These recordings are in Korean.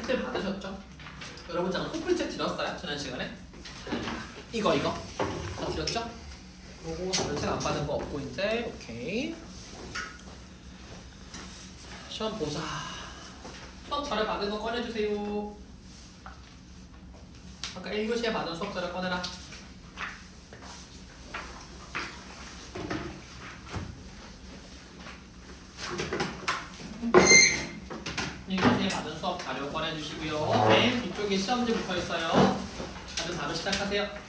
PPT 받으셨죠? 여러분 잠깐 토플책 드렸어요? 지난 시간에? 이거 다 드렸죠? 요거 다른 책 안 받은 거 없고 이제 오케이 시험 보자. 수업 자료 받은 거 꺼내주세요. 아까 1교시에 받은 수업 자료 꺼내라. 1교시에 받은 수업 자료 꺼내주시고요. 맨 뒤쪽에 시험지 붙어 있어요. 다들 바로 시작하세요.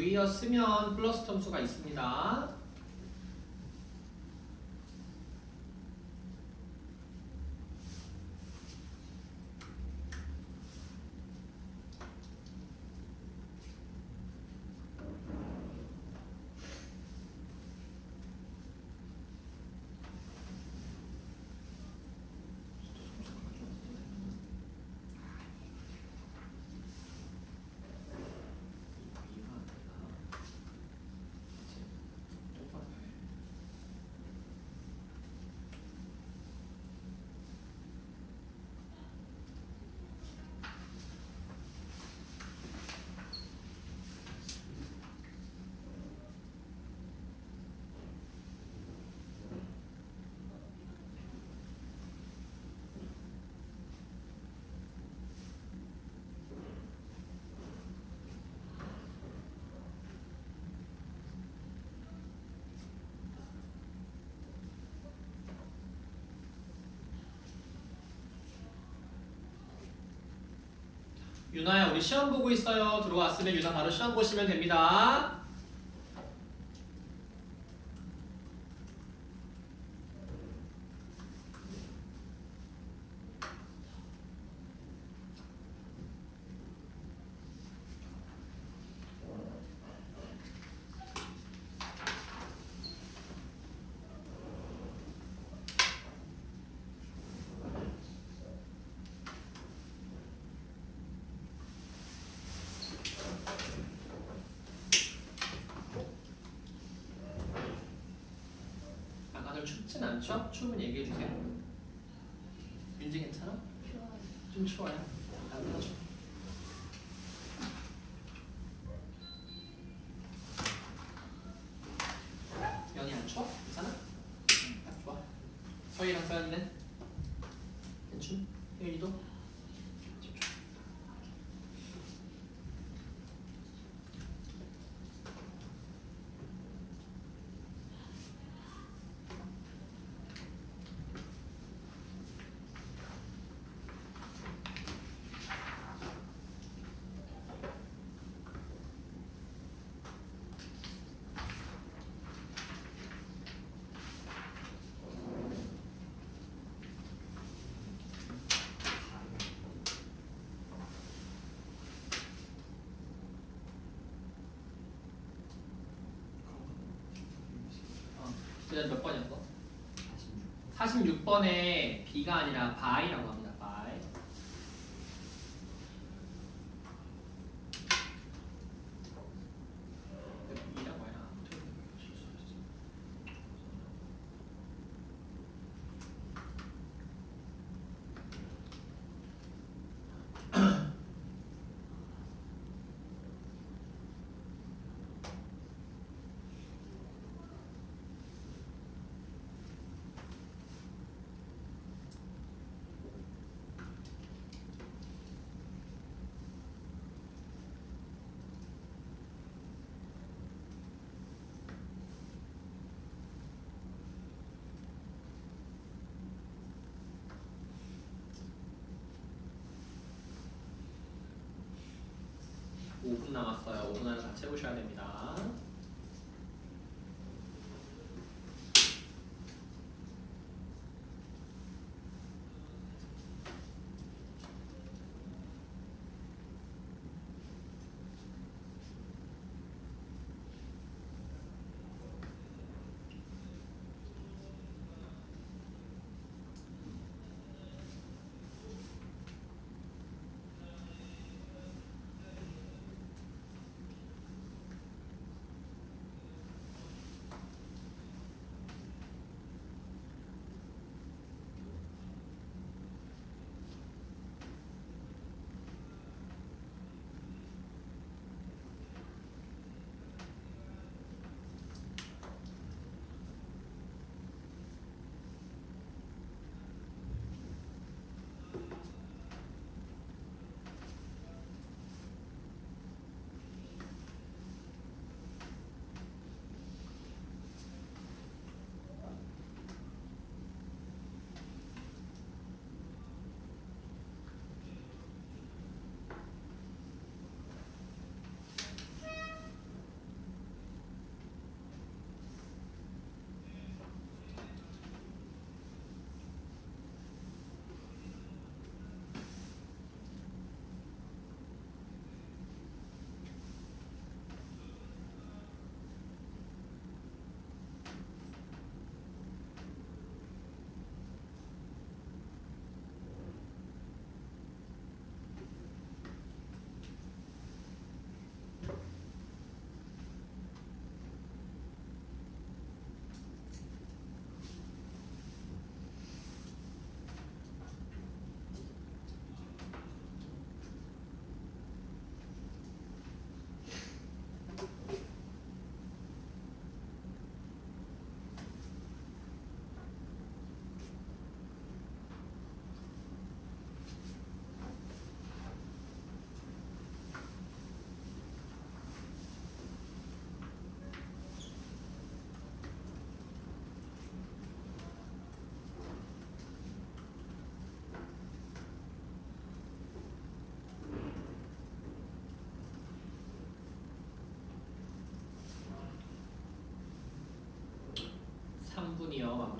유의였으면 플러스 점수가 있습니다. 유나야 우리 시험 보고 있어요. 들어왔으면 유나 바로 시험 보시면 됩니다. 춥진 않죠? 추우면 얘기해 주세요. 윤지 괜찮아? 좋아요. 좀 추워요. 안 들어줘. 연이 안 추워? 괜찮아? 딱 좋아. 서희랑 서연이는? 괜찮? 혜윤이도? 그다음 몇 번이었어? 46번에 B가 아니라 by라고 합니다. by. B라고 해라. 오 분 남았어요. 5분 안에 다 채우셔야 됩니다.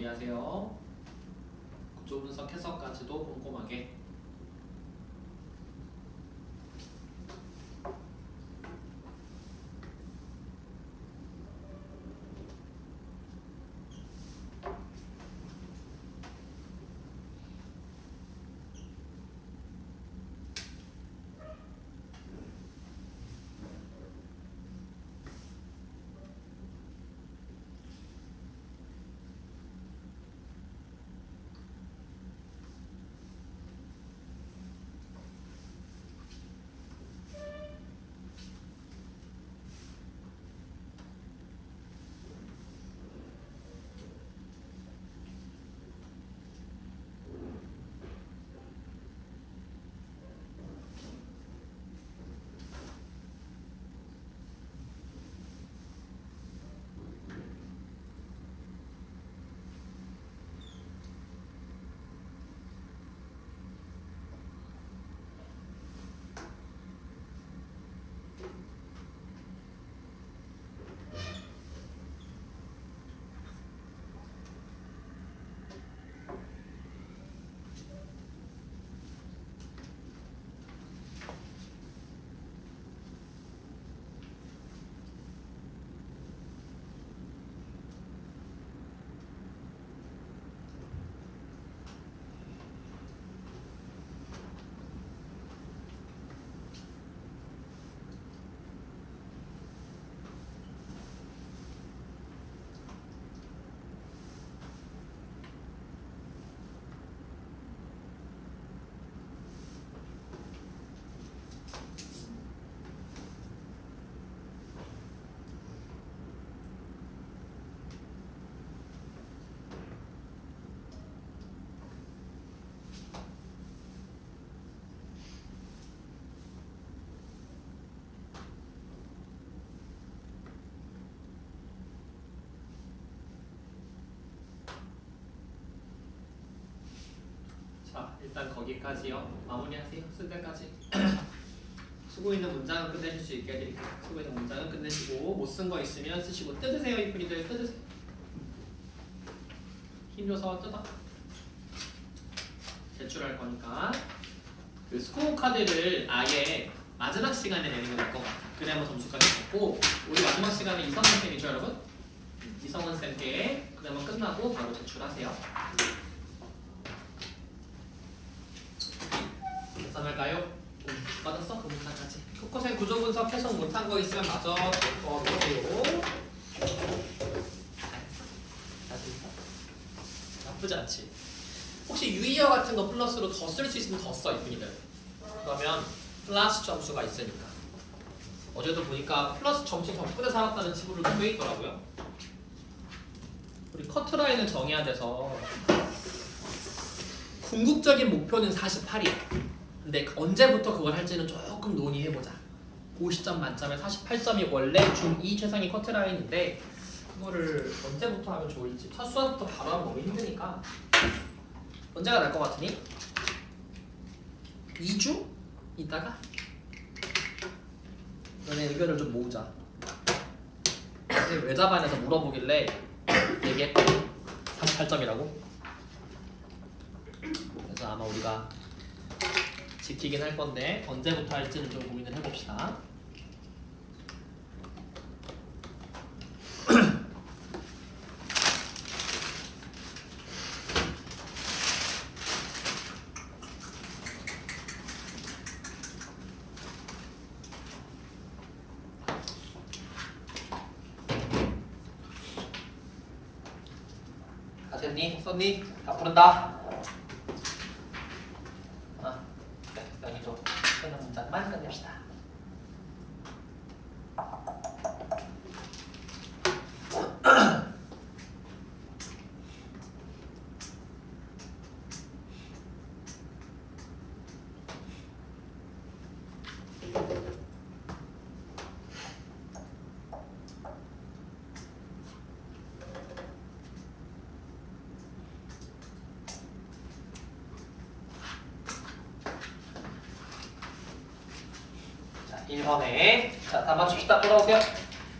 마무리하세요. 구조 분석 해석까지도 꼼꼼하게. 일단 거기까지요. 마무리하세요. 쓸 때까지. 쓰고 있는 문장은 끝내실 수 있게 해드릴게요. 쓰고 있는 문장은 끝내시고 못 쓴 거 있으면 쓰시고 뜯으세요. 이쁜이들 뜯으세요. 힘줘서 뜯어. 제출할 거니까 그 스코어 카드를 아예 마지막 시간에 내는 게 나을 것 같아요. 그래야만 점수까지 받고 우리 마지막 시간에 이성은 쌤이죠 여러분? 이성은 쌤께 그러면 끝나고 바로 제출하세요. 계산할까요? 맞았어? 그 문장까지. 코코생 구조 분석 해석 못한 거 있으면 마저 넣어놓으세요. 나쁘지 않지. 혹시 유의어 같은 거 플러스로 더 쓸 수 있으면 더 써, 이쁜이들. 그러면 플러스 점수가 있으니까. 어제도 보니까 플러스 점수 덕분에 살았다는 친구들도 꽤 있더라고요. 우리 커트라인을 정해야 돼서 궁극적인 목표는 48이야. 근데 언제부터 그걸 할지는 조금 논의해보자. 50점 만점에 48점이 원래 중2 최상위 커트라인인데 그거를 언제부터 하면 좋을지 첫 수업부터 바로 하면 너무 힘드니까 언제가 날 것 같으니? 2주? 있다가? 너네 의견을 좀 모으자. 외자반에서 물어보길래 얘기했거든. 48점이라고. 그래서 아마 우리가 지키긴 할 건데 언제부터 할지는 좀 고민을 해봅시다. 다 됐니? 썼니? 다 부른다. 여기도 끝난 문장만 끝냅시다. 자, 1번에 다 맞춥시다. 돌아오세요.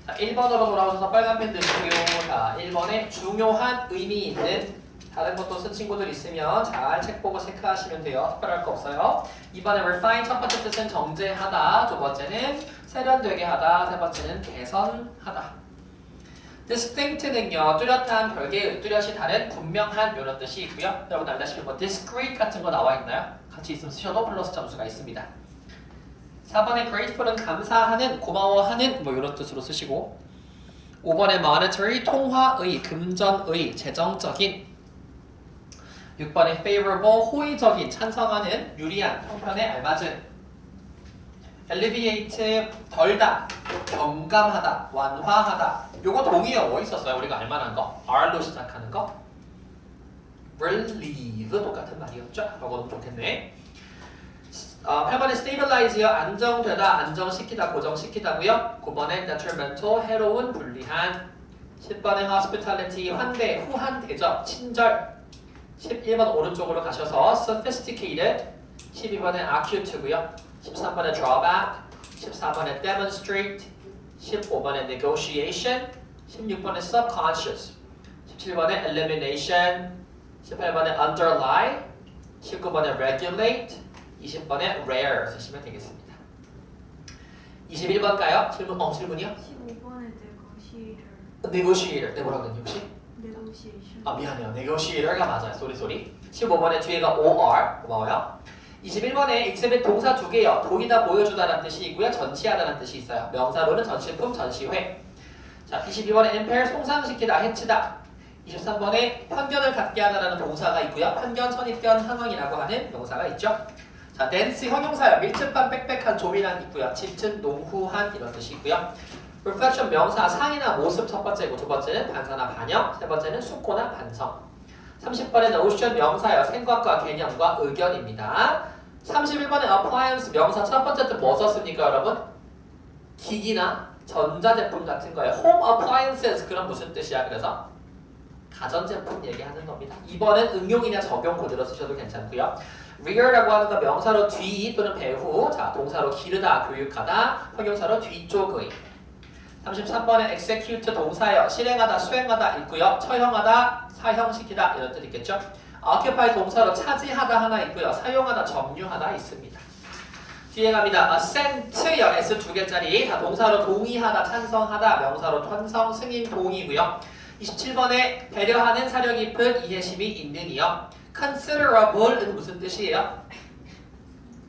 자, 1번으로 돌아오셔서 빨간 펜 드시고요. 자, 1번에 중요한 의미 있는 다른 것도 쓴 친구들 있으면 잘 책 보고 체크하시면 돼요. 특별할 거 없어요. 2번에 refine 첫 번째 뜻은 정제하다, 두 번째는 세련되게 하다, 세 번째는 개선하다. distinct는요, 뚜렷한, 별개의, 뚜렷이 다른, 분명한 이런 뜻이 있고요. 여러분 알다시피 뭐 discrete 같은 거 나와 있나요? 같이 있으면 쓰셔도 플러스 점수가 있습니다. 4번에 grateful은 감사하는, 고마워하는 뭐 이런 뜻으로 쓰시고 5번에 monetary, 통화의, 금전의, 재정적인 6번에 favorable, 호의적인, 찬성하는, 유리한, 형편에 알맞은 alleviate, 덜다, 경감하다, 완화하다 요거 동의어 뭐 있었어요? 우리가 알만한 거 R로 시작하는 거 relieve 똑같은 말이었죠? 요거는 좋겠네. 8번에 stabilize요. 안정되다, 안정시키다, 고정시키다고요. 9번에 detrimental, 해로운, 불리한 10번에 hospitality, 환대, 후한 대접, 친절 11번 오른쪽으로 가셔서 sophisticated 12번에 acute고요. 13번에 drawback 14번에 demonstrate 15번에 negotiation 16번에 subconscious 17번에 elimination 18번에 underlie 19번에 regulate 20번에 rare 쓰시면 되겠습니다. 21번가요? 질문이요? 15번에 negotiator. negotiator. 네, 뭐라고 그랬니 혹시? negotiation. 아 미안해요. negotiator가 맞아요. 쏘리. 15번에 뒤에가 or. 고마워요. 21번에 exhibit 동사 두 개요. 보이다, 보여주다라는 뜻이 있고요. 전시하다라는 뜻이 있어요. 명사로는 전시품, 전시회. 자, 22번에 impair, 손상시키다, 해치다. 23번에 편견을 갖게 하다라는 동사가 있고요. 편견, 선입견, 상황이라고 하는 명사가 있죠. 자, 댄스 형용사요. 밀집한, 빽빽한, 조밀한 있고요. 짙은, 농후한 이런 뜻이 있고요. reflection 명사, 상이나 모습 첫 번째고 두 번째는 반사나 반영, 세 번째는 숙고나 반성. 30번에 notion 명사요. 생각과 개념과 의견입니다. 31번에 appliance 명사 첫 번째 뜻 뭐 썼습니까, 여러분? 기기나 전자제품 같은 거예요. home appliances 그럼 무슨 뜻이야? 그래서 가전제품 얘기하는 겁니다. 2번은 응용이나 적용 그대로 쓰셔도 괜찮고요. rear라고 하는 건 명사로 뒤 또는 배후, 자 동사로 기르다, 교육하다, 형용사로 뒤쪽의. 33번에 execute 동사예요. 실행하다, 수행하다 있고요. 처형하다, 사형시키다 이런 뜻 있겠죠. occupy 동사로 차지하다 하나 있고요. 사용하다, 점유하다 있습니다. 뒤에 갑니다. assent요. s 두 개짜리. 자 동사로 동의하다, 찬성하다, 명사로 찬성, 승인, 동의고요. 27번에 배려하는 사려 깊은 이해심이 있는이요. considerable은 무슨 뜻이에요?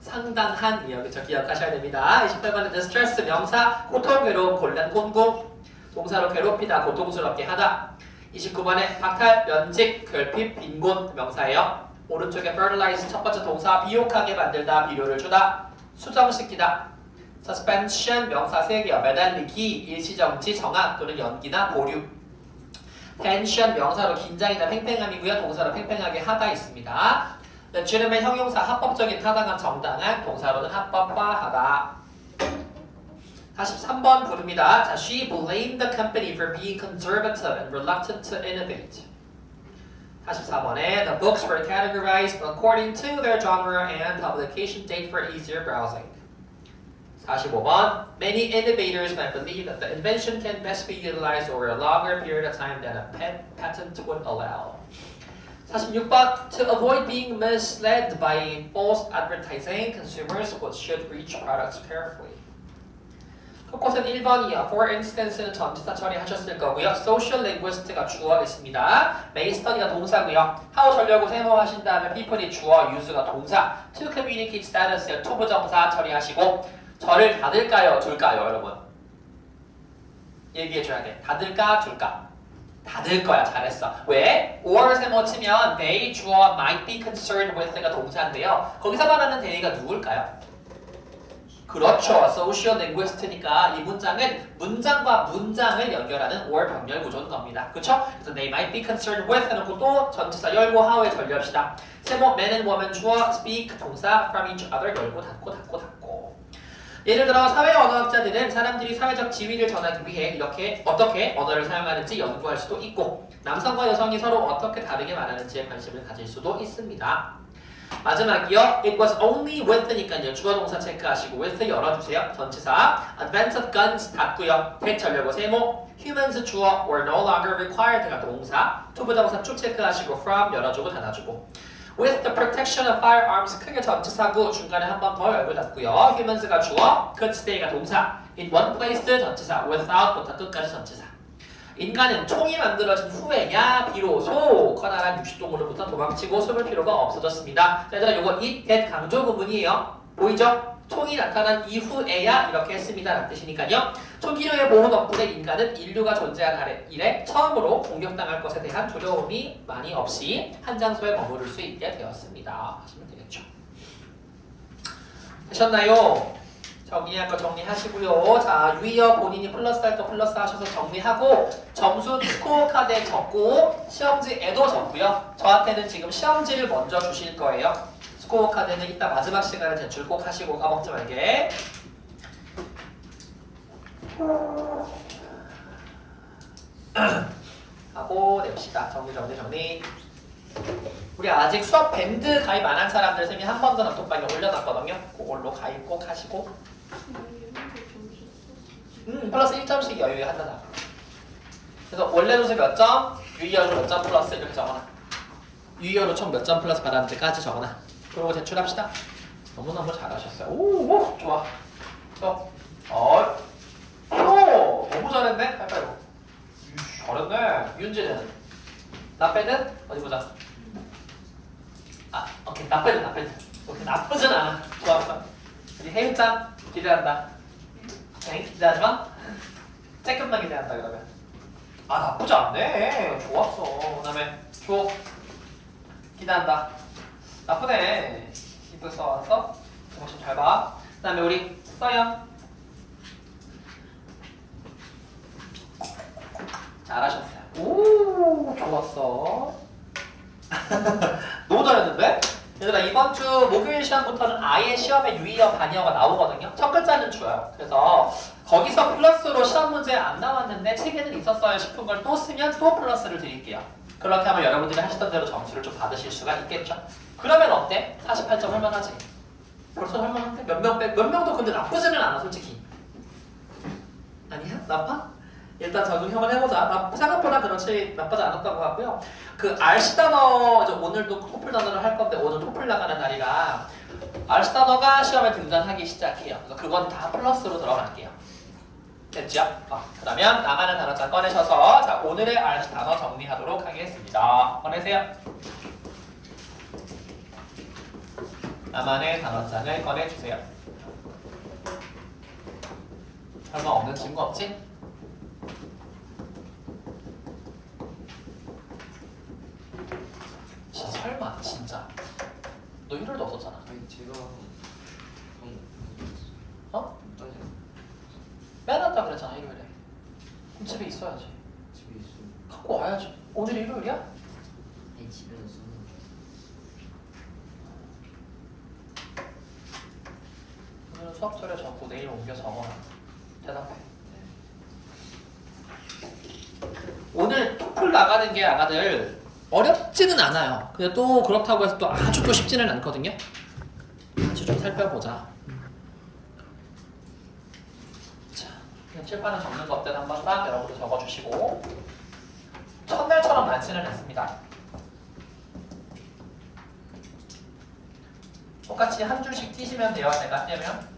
상당한이요. 그쵸? 기억하셔야 됩니다. 28번에 distress 명사 고통, 괴로움, 곤란, 곤궁 동사로 괴롭히다, 고통스럽게 하다. 29번에 박탈, 면직, 결핍, 빈곤 명사예요. 오른쪽에 fertilize 첫 번째 동사 비옥하게 만들다, 비료를 주다, 수정시키다. suspension 명사 3개요. 매달리기, 일시정지, 정학 또는 연기나 보류. tension 명사로 긴장이나 팽팽함이고요. 동사로 팽팽하게 하다 있습니다. legitimate 형용사 합법적인, 타당한, 정당한, 동사로는 합법화하다. 43번 부릅니다. 자, she blamed the company for being conservative and reluctant to innovate. 44번에 the books were categorized according to their genre and publication date for easier browsing. 45번 many innovators might believe that the invention can best be utilized over a longer period of time than a patent would allow. 46번 to avoid being misled by false advertising, consumers should reach products carefully. 그곳은 1번이요. For instance는 전치사 처리하셨을 거고요. Social linguist가 주어겠습니다. May study가 동사고요. How 전려고 세모하신 다음에 people이 주어, use가 동사. To communicate status요. to 부정사 처리하시고 저를 닫을까요? 둘까요? 여러분 얘기해줘야 돼. 닫을까? 둘까? 닫을 거야. 잘했어. 왜? or 세모 치면 they 주어 might be concerned with가 동사인데요. 거기서 말하는 they가 누굴까요? 그렇죠. Social linguist니까 이 문장은 문장과 문장을 연결하는 or 병렬 구조인 겁니다. 그렇죠? 그래서 they might be concerned with 해놓고 또 전치사 열고 how에 전류합시다. 세모 man and woman 주어 speak 동사 from each other 열고 닫고. 예를 들어 사회 언어학자들은 사람들이 사회적 지위를 전하기 위해 이렇게 어떻게 언어를 사용하는지 연구할 수도 있고 남성과 여성이 서로 어떻게 다르게 말하는지에 관심을 가질 수도 있습니다. 마지막이요. It was only with니까요. 주어 동사 체크하시고 with 열어주세요. 전치사 advent of guns 닫고요. 대처려고 세모 humans 주어 were no longer required가 동사 to 부정사 쭉 체크하시고 from 열어주고 닫아주고 with the protection of firearms 크게 전치사구 중간에 한 번 더 열고 닫고요. humans가 주어 could stay가 동사 in one place 전치사 without부터 끝까지 전치사 인간은 총이 만들어진 후에야 비로소 커다란 육식동물로부터 도망치고 숨을 필요가 없어졌습니다. 자, 얘들아 요거 it, that 강조 구문이에요. 보이죠? 총이 나타난 이후에야 이렇게 했습니다 라는 뜻이니까요. 총기류의 보호 덕분에 인간은 인류가 존재한 이래 처음으로 공격당할 것에 대한 두려움이 많이 없이 한 장소에 머무를 수 있게 되었습니다. 하시면 되겠죠. 되셨나요? 정리할 거 정리하시고요. 자, 유의어 본인이 플러스 할 거 플러스 하셔서 정리하고 점수 스코어 카드에 적고 시험지에도 적고요. 저한테는 지금 시험지를 먼저 주실 거예요. 스코어 카드는 이따 마지막 시간에 제출 꼭 하시고 까먹지 말게. 하고 냅시다. 정리. 우리 아직 수업 밴드 가입 안 한 사람들 생일 한 번 더 단톡방에 올려놨거든요. 그걸로 가입 꼭 하시고. 플러스 1점씩 여유에 한다다. 그래서 원래 점수 몇 점, 유의어로 몇 점 플러스 이렇게 적어놔. 유의어로 총 몇 점 플러스 받았는지까지 적어놔. 그리고 제출합시다. 너무너무 잘하셨어요. 오, 좋아. 너무 잘했네. 빨리. 잘했네. 윤지는. 나빼는 어디 보자. 오케이. 나빼는. 오케이, 나쁘진 않아. 좋았어. 우리 혜윤짱 기대한다. 네, 기대하지 마. 조금만 기대한다 그러면. 나쁘지 않네. 좋았어. 그다음에 줘. 기대한다. 나쁘네. 이쁘게 써왔어. 정신 잘 봐. 그다음에 우리 서연. 잘하셨어요. 오, 좋았어. 너무 잘했는데? 얘들아 이번 주 목요일 시험부터는 아예 시험에 유의어 반의어가 나오거든요. 첫 글자는 줘요. 그래서 거기서 플러스로 시험 문제 안 나왔는데 책에는 있었어요 싶은 걸 또 쓰면 또 플러스를 드릴게요. 그렇게 하면 여러분들이 하시던 대로 점수를 좀 받으실 수가 있겠죠. 그러면 어때? 48점 할만하지? 벌써 할만한데? 몇 명도 근데 나쁘지는 않아 솔직히. 아니야? 나빠? 일단 적용 한번 해보자. 생각보다 그렇지 나쁘지 않았던 것 같고요. 그 RC 단어 오늘도 토플 단어를 할 건데 오늘 토플 나가는 날이라 RC 단어가 시험에 등장하기 시작해요. 그래서 그건 다 플러스로 들어갈게요. 됐죠? 그러면 나가는 단어장 꺼내셔서 자 오늘의 RC 단어 정리하도록 하겠습니다. 꺼내세요. 나만의 단어장을 꺼내주세요. 설마 없는 친구 없지? 진짜 설마 진짜 너 1월도 없었잖아. 아니 제가 어? 빼놨다 그랬잖아 일요일에. 그럼 집에 있어야지. 집에 있어요. 갖고 와야지. 오늘 일요일이야? 아니 집에서 쓰는 오늘은 수업절에 적고 내일 옮겨 적어놔. 대답해. 오늘 토플 나가는 게 아가들 어렵지는 않아요. 근데 또 그렇다고 해서 또 아주 또 쉽지는 않거든요. 아주 좀 살펴보자. 자, 그냥 칠판에 적는 것들 한번 딱 여러분들 적어주시고 첫날처럼 많지는 않습니다. 똑같이 한 줄씩 띄시면 돼요. 제가 떼면.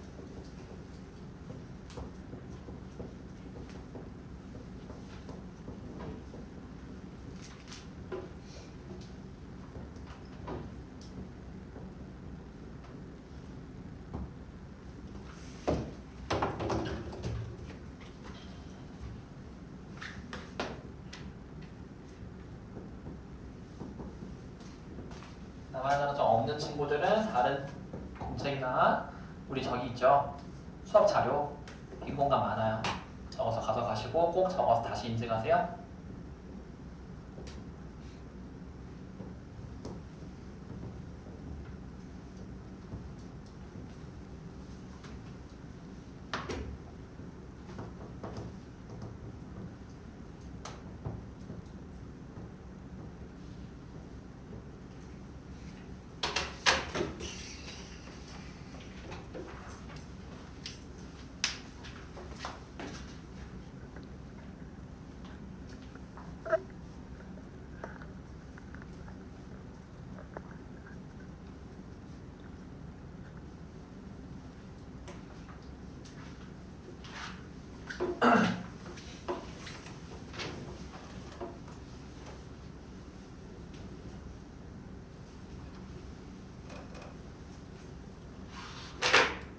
나만의 단어 좀 없는 친구들은 다른 공책이나 우리 저기 있죠 수업 자료 빈 공간 많아요. 적어서 가져가시고 꼭 적어서 다시 인증하세요.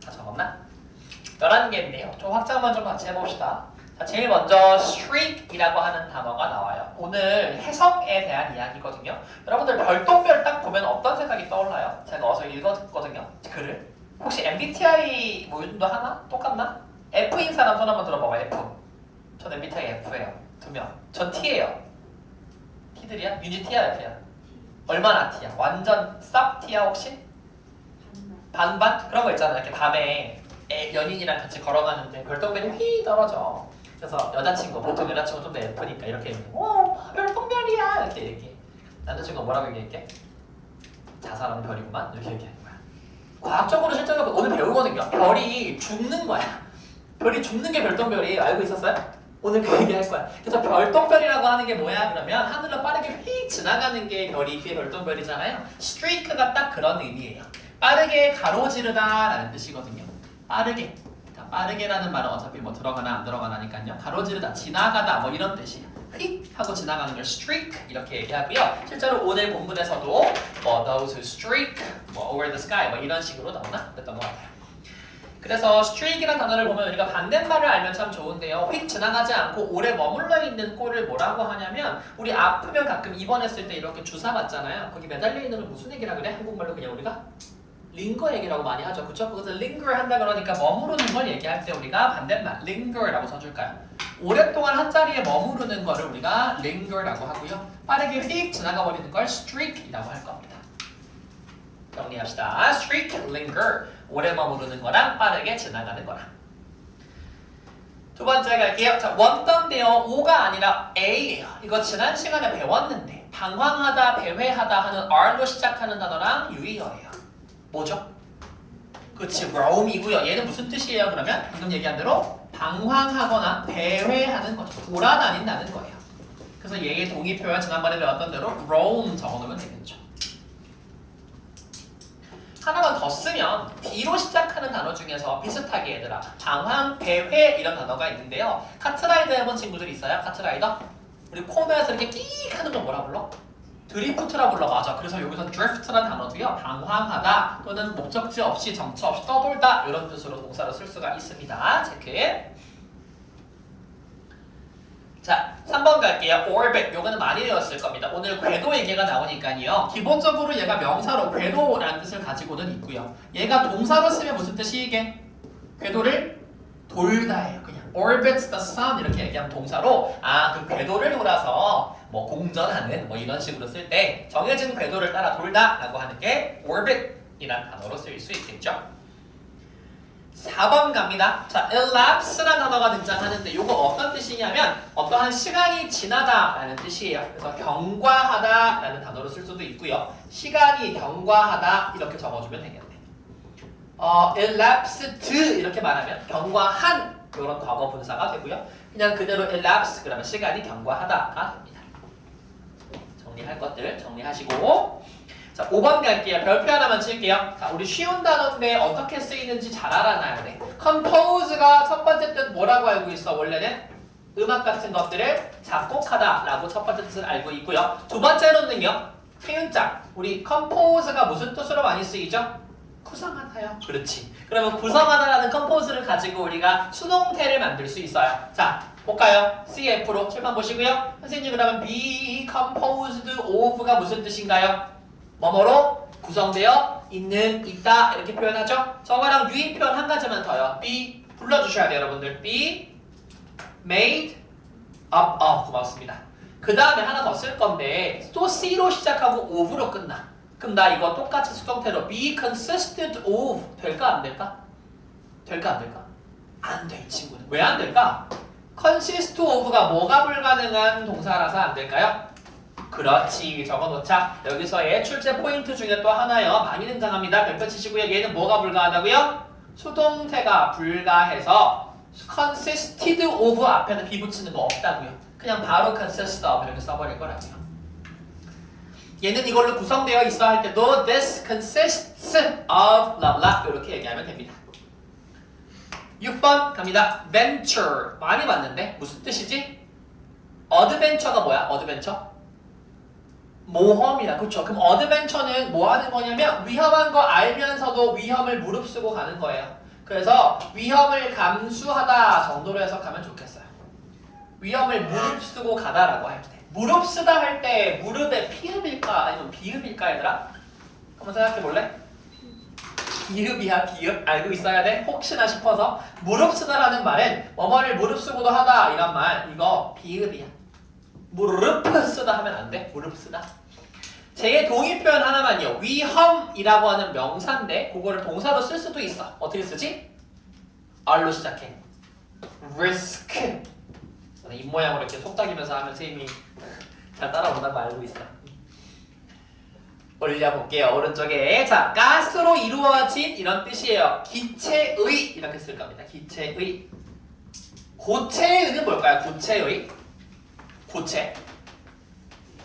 다 적었나? 11개인데요. 좀 확장만 좀 같이 해봅시다. 자, 제일 먼저 streak이라고 하는 단어가 나와요. 오늘 해석에 대한 이야기거든요. 여러분들 별똥별 딱 보면 어떤 생각이 떠올라요? 제가 어서 읽었거든요. 글을. 혹시 MBTI 모임도 하나? 똑같나? F인 사람 손 한번 들어봐봐. F. 전 MBTI F예요. 2명. 전 T예요. T들이야? 윤지 T야 F야? 얼마나 T야? 완전 쌉 T야 혹시? 반반? 그런 거 있잖아. 이렇게 밤에 연인이랑 같이 걸어가는데 별똥별이 휘 떨어져. 그래서 여자친구, 보통 여자친구 좀 더 예쁘니까 이렇게 별똥별이야 이렇게 얘기해. 남자친구가 뭐라고 얘기할게? 자살하는 별이구만 이렇게 얘기하는 거야. 과학적으로 실제로 오늘 배우거든요. 별이 죽는 거야. 별이 죽는 게 별똥별이에요. 알고 있었어요? 오늘 그 얘기 할 거야. 그래서 별똥별이라고 하는 게 뭐야? 그러면 하늘로 빠르게 휙 지나가는 게 별이 그게 별똥별이잖아요. 스트리크가 딱 그런 의미예요. 빠르게 가로지르다라는 뜻이거든요. 빠르게. 빠르게라는 말은 어차피 뭐 들어가나 안 들어가나니까요. 가로지르다, 지나가다 뭐 이런 뜻이에요. 휙 하고 지나가는 걸 streak 이렇게 얘기하고요. 실제로 오늘 본문에서도 뭐 those who streak, 뭐 over the sky 뭐 이런 식으로 나오나? 그랬던 것 같아요. 그래서 streak이라는 단어를 보면 우리가 반대말을 알면 참 좋은데요. 휙 지나가지 않고 오래 머물러 있는 꼴을 뭐라고 하냐면 우리 아프면 가끔 입원했을 때 이렇게 주사 맞잖아요. 거기 매달려 있는 걸 무슨 얘기라 그래? 한국말로 그냥 우리가 링거 얘기라고 많이 하죠. 그쵸? 그것을 linger 한다 그러니까 머무르는 걸 얘기할 때 우리가 반대말 linger라고 써줄까요? 오랫동안 한 자리에 머무르는 거를 우리가 linger라고 하고요. 빠르게 휙 지나가 버리는 걸 streak이라고 할 겁니다. 정리합시다. streak, linger. 오래 머무르는 거랑 빠르게 지나가는 거랑. 두 번째 갈게요. 자, 원던데요. O가 아니라 A예요. 이거 지난 시간에 배웠는데 방황하다, 배회하다 하는 R로 시작하는 단어랑 유의어예요. 뭐죠? 그치, roam이고요. 얘는 무슨 뜻이에요? 그러면 방금 얘기한 대로 방황하거나 배회하는 거죠. 돌아다닌다는 거예요. 그래서 얘의 동의 표현 지난번에 배웠던 대로 roam 적어놓으면 되겠죠. 하나만 더 쓰면 D로 시작하는 단어 중에서 비슷하게 얘들아 방황, 배회 이런 단어가 있는데요. 카트라이더 해본 친구들 있어요? 카트라이더? 우리 코너에서 이렇게 끼익 하는 거 뭐라 불러? 드리프트라 불러. 맞아. 그래서 여기서 drift라는 단어도요. 방황하다 또는 목적지 없이 정처 없이 떠돌다 이런 뜻으로 동사로 쓸 수가 있습니다. 체크. 자, 3번 갈게요. orbit. 요거는 많이 배웠을 겁니다. 오늘 궤도 얘기가 나오니까요. 기본적으로 얘가 명사로 궤도라는 뜻을 가지고는 있고요. 얘가 동사로 쓰면 무슨 뜻이 이게? 궤도를 돌다예요. 그냥 orbits the sun 이렇게 얘기하면 동사로 그 궤도를 돌아서 뭐 공전하는 뭐 이런 식으로 쓸 때 정해진 궤도를 따라 돌다라고 하는 게 orbit이라는 단어로 쓰일 수 있겠죠. 4번 갑니다. 자, elapse라는 단어가 등장하는데 이거 어떤 뜻이냐면 어떠한 시간이 지나다라는 뜻이에요. 그래서 경과하다라는 단어로 쓸 수도 있고요. 시간이 경과하다 이렇게 적어주면 되겠네. elapsed 이렇게 말하면 경과한 이런 과거 분사가 되고요. 그냥 그대로 elapse 그러면 시간이 경과하다가 됩니다. 정리할 것들 정리하시고 자, 5번 갈게요. 별표 하나만 칠게요. 자, 우리 쉬운 단어인데 어떻게 쓰이는지 잘 알아놔야 돼. compose가 첫 번째 뜻 뭐라고 알고 있어? 원래는 음악 같은 것들을 작곡하다라고 첫 번째 뜻을 알고 있고요. 두 번째로는요. 표현장. 우리 compose가 무슨 뜻으로 많이 쓰이죠? 구성하다요. 그렇지. 그러면 구성하다라는 compose를 가지고 우리가 수동태를 만들 수 있어요. 자, 볼까요? CF로 칠판 보시고요. 선생님 그러면 be composed of가 무슨 뜻인가요? 뭐뭐로 구성되어 있는, 있다 이렇게 표현하죠. 저거랑 유의 표현 한 가지만 더요. be 불러주셔야 돼요 여러분들. be made up of. 고맙습니다. 그 다음에 하나 더 쓸 건데 또 C로 시작하고 of로 끝나. 그럼 나 이거 똑같이 수동태로 be consisted of 될까 안 될까? 될까 안 될까? 안 돼 이 친구는. 왜 안 될까? consist of가 뭐가 불가능한 동사라서 안 될까요? 그렇지. 적어놓자. 여기서의 출제 포인트 중에 또 하나요. 많이 등장합니다. 별표 치시고요. 얘는 뭐가 불가하다고요? 수동태가 불가해서 consisted of 앞에는 be 붙이는 거 없다고요. 그냥 바로 consist of 이렇게 써버릴 거라고요. 얘는 이걸로 구성되어 있어 할 때도 this consists of blah blah 이렇게 얘기하면 됩니다. 6번 갑니다. venture. 많이 봤는데 무슨 뜻이지? adventure가 뭐야? adventure? 모험이다. 그렇죠. 그럼 어드벤처는 뭐 하는 거냐면 위험한 거 알면서도 위험을 무릅쓰고 가는 거예요. 그래서 위험을 감수하다 정도로 해석하면 좋겠어요. 위험을 무릅쓰고 가다라고 할 때. 무릅쓰다 할 때 무릎에 피읍일까 아니면 비읍일까 얘들아? 한번 생각해 볼래? 비읍이야 비읍. 알고 있어야 돼? 혹시나 싶어서. 무릅쓰다라는 말은 뭐뭐를 무릅쓰고도 하다 이런 말 이거 비읍이야. 무릎 쓰다 하면 안 돼. 무릎 쓰다. 제 동의 표현 하나만요. 위험이라고 하는 명사인데 그거를 동사로 쓸 수도 있어. 어떻게 쓰지? R로 시작해. risk. 입 모양으로 이렇게 속삭이면서 하면 선생님이 잘 따라온다는 거 알고 있어. 올려볼게요. 오른쪽에. 자, 가스로 이루어진 이런 뜻이에요. 기체의 이렇게 쓸 겁니다. 기체의. 고체의는 뭘까요? 고체의. 고체.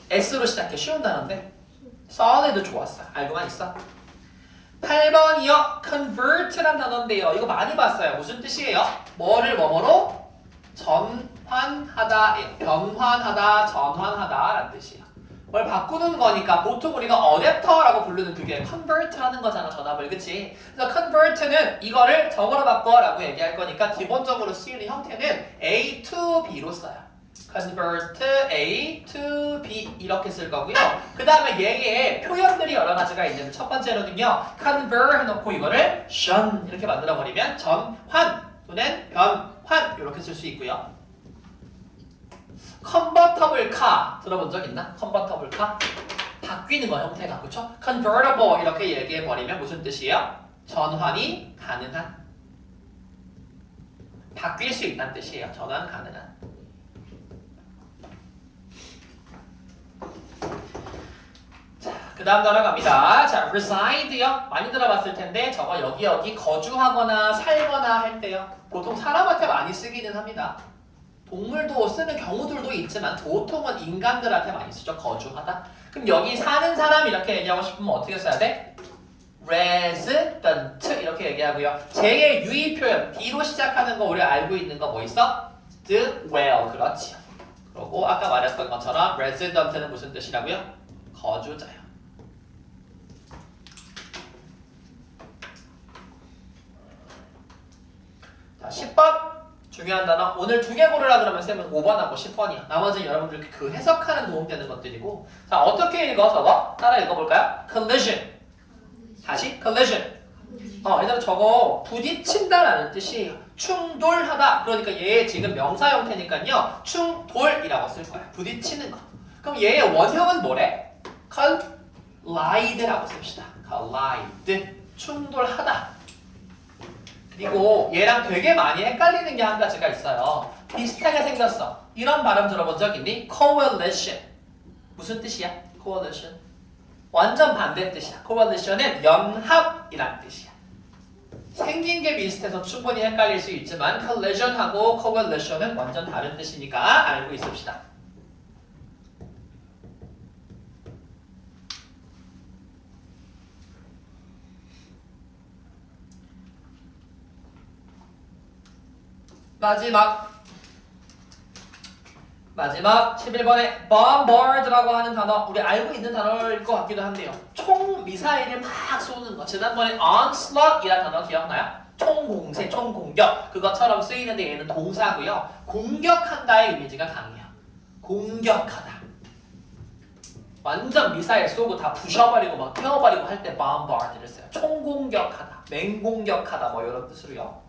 S로 시작해. 쉬운 단어인데 solid 좋았어. 알고만 있어. 8번이요. convert란 단어인데요. 이거 많이 봤어요. 무슨 뜻이에요? 뭐를 뭐뭐로? 전환하다, 변환하다, 전환하다 라는 뜻이에요. 뭘 바꾸는 거니까 보통 우리가 adapter라고 부르는 그게 convert라는 거잖아. 전압을. 그치? 그래서 convert는 이거를 저거로 바꿔라고 얘기할 거니까 기본적으로 쓰이는 형태는 A to B로 써요. convert A to B 이렇게 쓸 거고요. 그 다음에 얘의 표현들이 여러 가지가 있는데 첫 번째로는요. convert 해놓고 이거를 션 이렇게 만들어버리면 전환 또는 변환 이렇게 쓸 수 있고요. convertible car 들어본 적 있나? convertible car 바뀌는 거 형태가 그렇죠? convertible 이렇게 얘기해버리면 무슨 뜻이에요? 전환이 가능한 바뀔 수 있다는 뜻이에요. 전환 가능한 그 다음 단어 갑니다. 자, reside요. 많이 들어봤을 텐데 저거 여기 거주하거나 살거나 할 때요. 보통 사람한테 많이 쓰기는 합니다. 동물도 쓰는 경우들도 있지만 보통은 인간들한테 많이 쓰죠. 거주하다. 그럼 여기 사는 사람 이렇게 얘기하고 싶으면 어떻게 써야 돼? resident 이렇게 얘기하고요. 제의 유의 표현 D로 시작하는 거 우리 알고 있는 거 뭐 있어? dwell 그렇지. 그리고 아까 말했던 것처럼 resident는 무슨 뜻이라고요? 거주자요. 자, 10번 중요한 단어. 오늘 2개 고르라 그러면 쌤은 5번하고 10번이야. 나머지는 여러분들 그 해석하는 도움되는 것들이고. 자, 어떻게 읽어 저거? 따라 읽어볼까요? collision. 다시 collision. 얘들아 저거 부딪힌다라는 뜻이 충돌하다. 그러니까 얘 지금 명사 형태니까요. 충돌이라고 쓸 거야. 부딪히는 거. 그럼 얘의 원형은 뭐래? collide라고 씁시다. collide. 충돌하다. 그리고 얘랑 되게 많이 헷갈리는 게 한 가지가 있어요. 비슷하게 생겼어. 이런 발음 들어본 적 있니? coalition. 무슨 뜻이야? coalition. 완전 반대 뜻이야. coalition은 연합이란 뜻이야. 생긴 게 비슷해서 충분히 헷갈릴 수 있지만 collision하고 coalition은 완전 다른 뜻이니까 알고 있읍시다. 마지막 11번에 bombard라고 하는 단어 우리 알고 있는 단어일 것 같기도 한데요. 총 미사일을 막 쏘는 거. 지난번에 onslaught이라는 단어 기억나요? 총공세, 총공격 그것처럼 쓰이는데 얘는 동사고요. 공격한다의 이미지가 강해요. 공격하다. 완전 미사일 쏘고 다 부셔버리고 막 태워버리고 할 때 bombard를 써요. 총공격하다, 맹공격하다 뭐 이런 뜻으로요.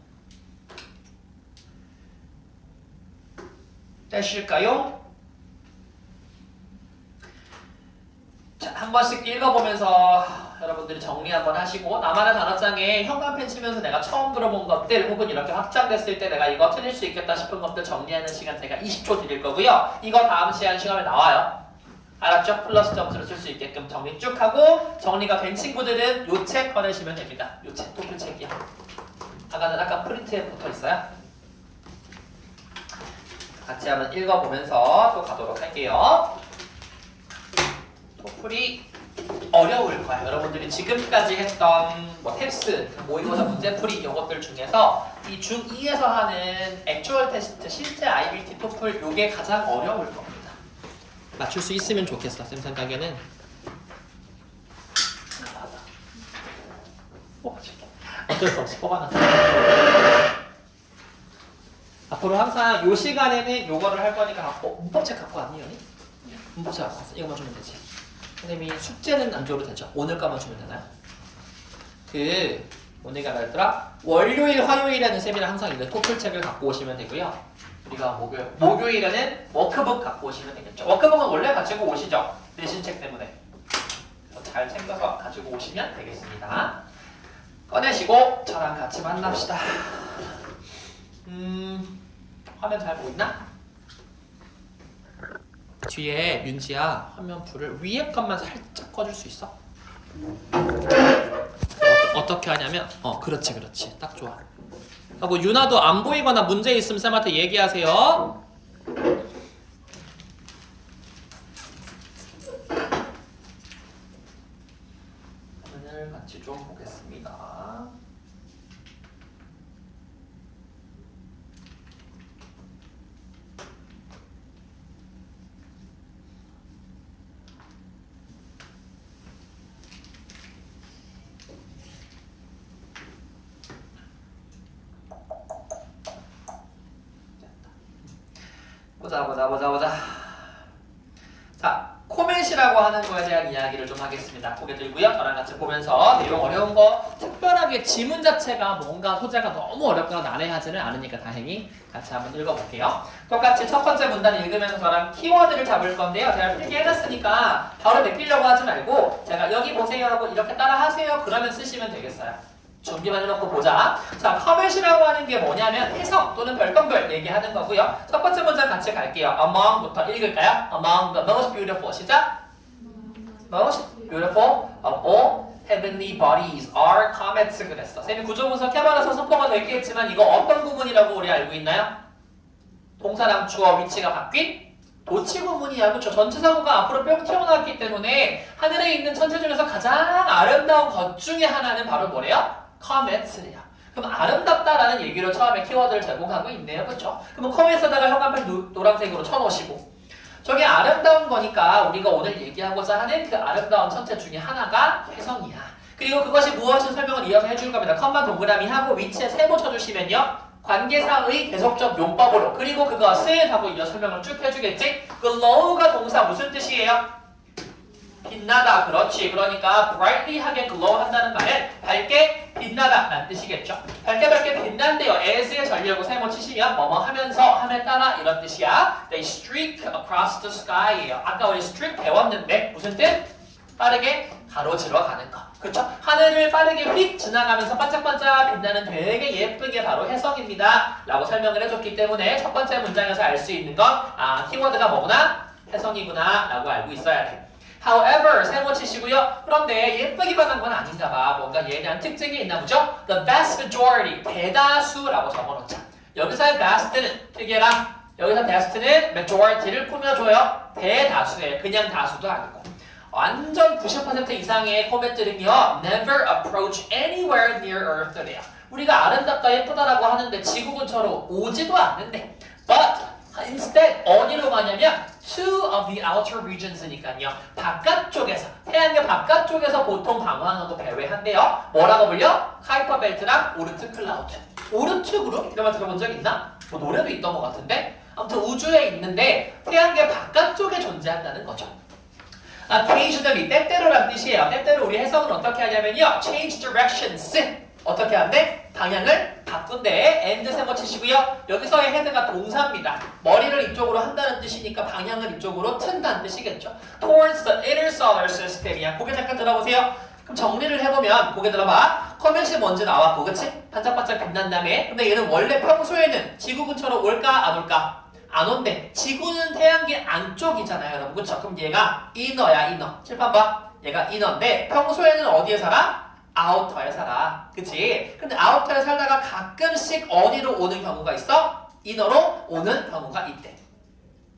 되실까요? 자, 한 번씩 읽어보면서 여러분들이 정리 한번 하시고 나만의 단어장에 현관펜 치면서 내가 처음 들어본 것들 혹은 이렇게 확장됐을 때 내가 이거 틀릴 수 있겠다 싶은 것들 정리하는 시간 제가 20초 드릴 거고요. 이거 다음 시험에 나와요. 알았죠? 플러스 점수를 쓸 수 있게끔 정리 쭉 하고 정리가 된 친구들은 요 책 꺼내시면 됩니다. 요 책, 토플책이요. 아까 프린트에 붙어 있어요. 같이 한번 읽어보면서 또 가도록 할게요. 토플이 어려울 거야. 여러분들이 지금까지 했던 뭐 텍스트, 모의고사 문제풀이 이것들 중에서 이 중2에서 하는 액추얼 테스트, 실제 IBT 토플 요게 가장 어려울 겁니다. 맞출 수 있으면 좋겠어. 쌤 생각에는. 어쩔 수 없이 뽑아놨어. 앞으로 항상 요 시간에는 요거를 할 거니까 문법책 갖고 왔니, 연이? 문법책 갖고 왔어. 이거만 주면 되지. 선생님이 숙제는 안 줘도 되죠? 오늘 거만 주면 되나요? 오늘가 말더라? 월요일, 화요일에는 쌤이랑 항상 이거 토플책을 갖고 오시면 되고요. 우리가 목요일에는 워크북 갖고 오시면 되겠죠. 워크북은 원래 가지고 오시죠? 내신책 때문에. 잘 챙겨서 가지고 오시면 되겠습니다. 꺼내시고 저랑 같이 만납시다. 화면 잘 보이나? 뒤에 윤지야 화면 불을 위에 것만 살짝 꺼줄 수 있어? 어떻게 하냐면 그렇지 딱 좋아. 하고 유나도 안 보이거나 문제 있으면 쌤한테 얘기하세요. 화면을 같이 좀 보겠습니다. 보자. 자, 코멘시라고 하는 거에 대한 이야기를 좀 하겠습니다. 고개 들고요. 저랑 같이 보면서 내용 어려운 거 특별하게 지문 자체가 뭔가 소재가 너무 어렵거나 난해하지는 않으니까 다행히 같이 한번 읽어볼게요. 똑같이 첫 번째 문단 읽으면서 저랑 키워드를 잡을 건데요. 제가 필기 해놨으니까 바로 베끼려고 하지 말고 제가 여기 보세요 하고 이렇게 따라 하세요. 그러면 쓰시면 되겠어요. 준비만 해놓고 보자. 자, 커밋이라고 하는 게 뭐냐면 해석 또는 별건별 얘기하는 거고요. 첫 번째 문장 같이 갈게요. among부터 읽을까요? among the most beautiful. 시작. most beautiful of all heavenly bodies are comets 그랬어. 쌤이 구조 분석해봐서 선포가 됐겠지만 이거 어떤 구문이라고 우리 알고 있나요? 동사랑 주어 위치가 바뀐 도치 구문이야. 그렇죠? 전치사구가 앞으로 뿅 튀어나왔기 때문에 하늘에 있는 천체 중에서 가장 아름다운 것 중에 하나는 바로 뭐래요? comets래요. 그럼 아름답다라는 얘기로 처음에 키워드를 제공하고 있네요. 그렇죠? 그럼 comet에다가 형광펜 노란색으로 쳐놓으시고 저게 아름다운 거니까 우리가 오늘 얘기하고자 하는 그 아름다운 천체 중에 하나가 혜성이야. 그리고 그것이 무엇인 설명을 이어서 해줄 겁니다. 컴마 동그라미 하고 위치에 세모 쳐주시면요. 관계사의 계속적 용법으로 그리고 그것을 하고 이어 설명을 쭉 해주겠지? glow가 동사 무슨 뜻이에요? 빛나다. 그렇지. 그러니까 brightly하게 glow 한다는 말은 밝게 빛나다 라는 뜻이겠죠. 밝게 빛난대요. as의 전류하고 세모 치시면 뭐뭐 하면서 함에 따라 이런 뜻이야. They streak across the sky예요. 아까 우리 streak 배웠는데 무슨 뜻? 빠르게 가로질러 가는 거. 그렇죠? 하늘을 빠르게 휙 지나가면서 반짝반짝 빛나는 되게 예쁜 게 바로 혜성입니다. 라고 설명을 해줬기 때문에 첫 번째 문장에서 알 수 있는 건 키워드가 뭐구나? 혜성이구나 라고 알고 있어야 돼. However, 세모 치시고요. 그런데 예쁘기만 한 건 아닌가 봐. 뭔가 얘에 대한 특징이 있나 보죠? The vast majority, 대다수라고 적어놓자. 여기서의 vast는 특이해라. 여기서 vast는 majority를 꾸며줘요. 대다수예요. 그냥 다수도 아니고. 완전 90% 이상의 코met들은요. Never approach anywhere near Earth래요. 우리가 아름답다 예쁘다라고 하는데 지구 근처로 오지도 않는데. But instead 어디로 가냐면 two of the outer regions니까요. 바깥쪽에서 태양의 바깥쪽에서 보통 방황하고 배회한대요. 뭐라고 불려? 카이퍼 벨트랑 오르트 클라우드. 오르트 그룹? 이런 말 들어본 적 있나? 뭐 노래도 있던 것 같은데. 아무튼 우주에 있는데 태양계 바깥쪽에 존재한다는 거죠. occasionally 때때로란 뜻이에요. 때때로 우리 해석은 어떻게 하냐면요. change directions. 어떻게 한대? 방향을 바꾼대. and 세모 치시고요. 여기서의 head가 동사입니다. 머리를 이쪽으로 한다는 뜻이니까 방향을 이쪽으로 튼다는 뜻이겠죠. towards the inner solar system이야. 고개 잠깐 들어보세요. 그럼 정리를 해보면 고개 들어봐. 커밋이 먼저 나왔고 그치? 반짝반짝 빛난 다음에 근데 얘는 원래 평소에는 지구 근처로 올까 안 올까? 안 온대. 지구는 태양계 안쪽이잖아요 여러분. 그쵸? 그럼 얘가 inner야 inner. 칠판 봐. 얘가 inner인데 평소에는 어디에 살아? 아우터에 살아. 그치? 근데 아우터에 살다가 가끔씩 어디로 오는 경우가 있어? inner로 오는 경우가 있대.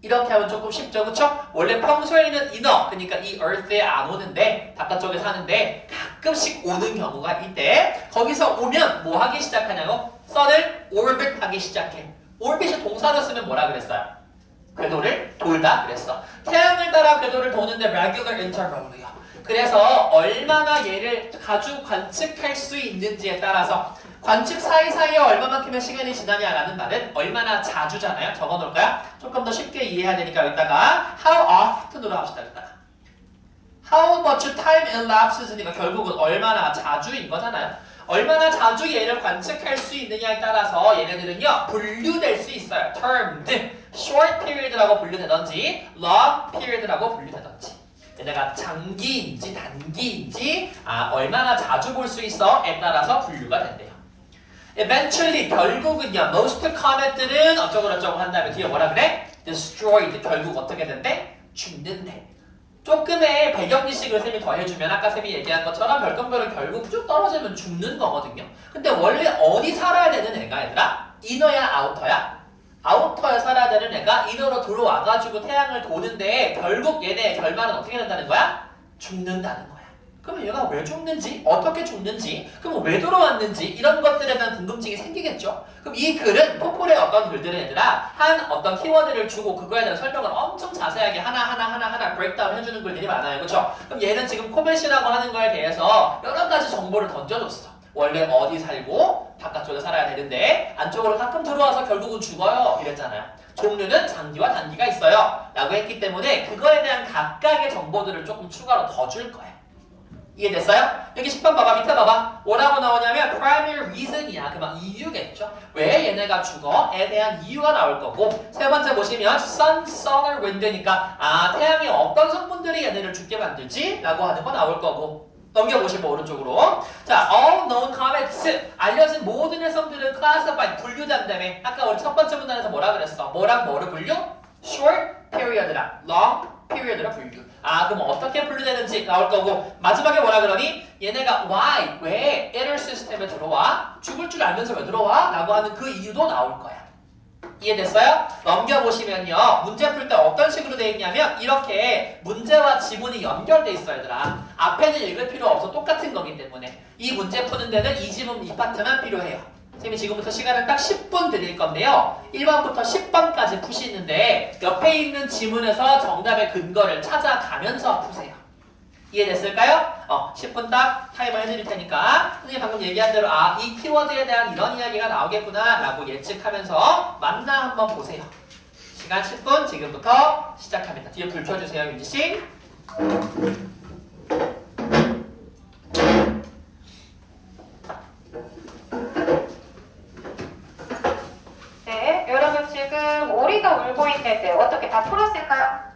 이렇게 하면 조금 쉽죠, 그쵸? 원래 평소에는 inner, 그러니까 이 earth에 안 오는데 바깥쪽에 사는데 가끔씩 오는 경우가 있대. 거기서 오면 뭐 하기 시작하냐고? sun을 orbit 하기 시작해. orbit이 동사로 쓰면 뭐라 그랬어요? 궤도를 돌다 그랬어. 태양을 따라 궤도를 도는데 regular interval로요. 그래서 얼마나 얘를 자주 관측할 수 있는지에 따라서 관측 사이사이에 얼마만큼의 시간이 지나냐라는 말은 얼마나 자주잖아요. 적어놓을까요? 조금 더 쉽게 이해해야 되니까 여기다가 how often으로 합시다. 여기다가 how much time elapses니까 결국은 얼마나 자주인 거잖아요. 얼마나 자주 얘를 관측할 수 있느냐에 따라서 얘네들은요 분류될 수 있어요. termed, short period라고 분류되던지 long period라고 분류되던지. 얘네가 장기인지 단기인지 얼마나 자주 볼 수 있어에 따라서 분류가 된대요. Eventually 결국은요 most comet들은 어쩌고저쩌고 한 다음에 뒤에 뭐라 그래? destroyed 결국 어떻게 된대? 죽는데. 조금의 배경 지식을 쌤이 더해주면 아까 쌤이 얘기한 것처럼 별똥별은 결국 쭉 떨어지면 죽는 거거든요. 근데 원래 어디 살아야 되는 애가 얘들아? 이너야 아우터야? 아우터에 살아야 되는 애가 이너로 들어와가지고 태양을 도는데 결국 얘네의 결말은 어떻게 된다는 거야? 죽는다는 거야. 그러면 얘가 왜 죽는지, 어떻게 죽는지, 그럼 왜 돌아왔는지 이런 것들에 대한 궁금증이 생기겠죠. 그럼 이 글은 포폴의 어떤 글들은 얘들아 한 어떤 키워드를 주고 그거에 대한 설명을 엄청 자세하게 하나 브레이크다운 해주는 글들이 많아요. 그렇죠? 그럼 얘는 지금 코멧이라고 하는 거에 대해서 여러 가지 정보를 던져줬어. 원래 어디 살고 바깥쪽에 살아야 되는데 안쪽으로 가끔 들어와서 결국은 죽어요 이랬잖아요. 종류는 장기와 단기가 있어요 라고 했기 때문에 그거에 대한 각각의 정보들을 조금 추가로 더 줄 거예요. 이해됐어요? 여기 10번 봐봐. 밑에 봐봐. 뭐라고 나오냐면 primary reason이야. 그만 이유겠죠. 왜 얘네가 죽어?에 대한 이유가 나올 거고 세 번째 보시면 sun, solar, wind니까 태양이 어떤 성분들이 얘네를 죽게 만들지? 라고 하는 거 나올 거고 넘겨보시면 오른쪽으로 자, all known comets 알려진 모든 해성들은 classified 분류된다며. 아까 우리 첫 번째 문단에서 뭐라 그랬어? 뭐랑 뭐를 분류? short period랑 long period로 분류. 아, 그럼 어떻게 분류되는지 나올 거고 마지막에 뭐라 그러니? 얘네가 why, 왜 error 시스템에 들어와? 죽을 줄 알면서 왜 들어와? 라고 하는 그 이유도 나올 거야. 이해됐어요? 넘겨보시면요. 문제 풀 때 어떤 식으로 돼 있냐면 이렇게 문제와 지문이 연결돼 있어요, 얘들아. 앞에는 읽을 필요 없어. 똑같은 거기 때문에. 이 문제 푸는 데는 이 지문 이 파트만 필요해요. 선생님이 지금부터 시간을 딱 10분 드릴 건데요. 1번부터 10번까지 푸시는데 옆에 있는 지문에서 정답의 근거를 찾아가면서 푸세요. 이해됐을까요? 10분 딱 타이머 해드릴 테니까 선생님 방금 얘기한 대로 아, 이 키워드에 대한 이런 이야기가 나오겠구나 라고 예측하면서 만나 한번 보세요. 시간 10분 지금부터 시작합니다. 뒤에 불 켜주세요, 윤지씨. 네, 여러분 지금 오리가 울고 있는데 어떻게 다 풀었을까요?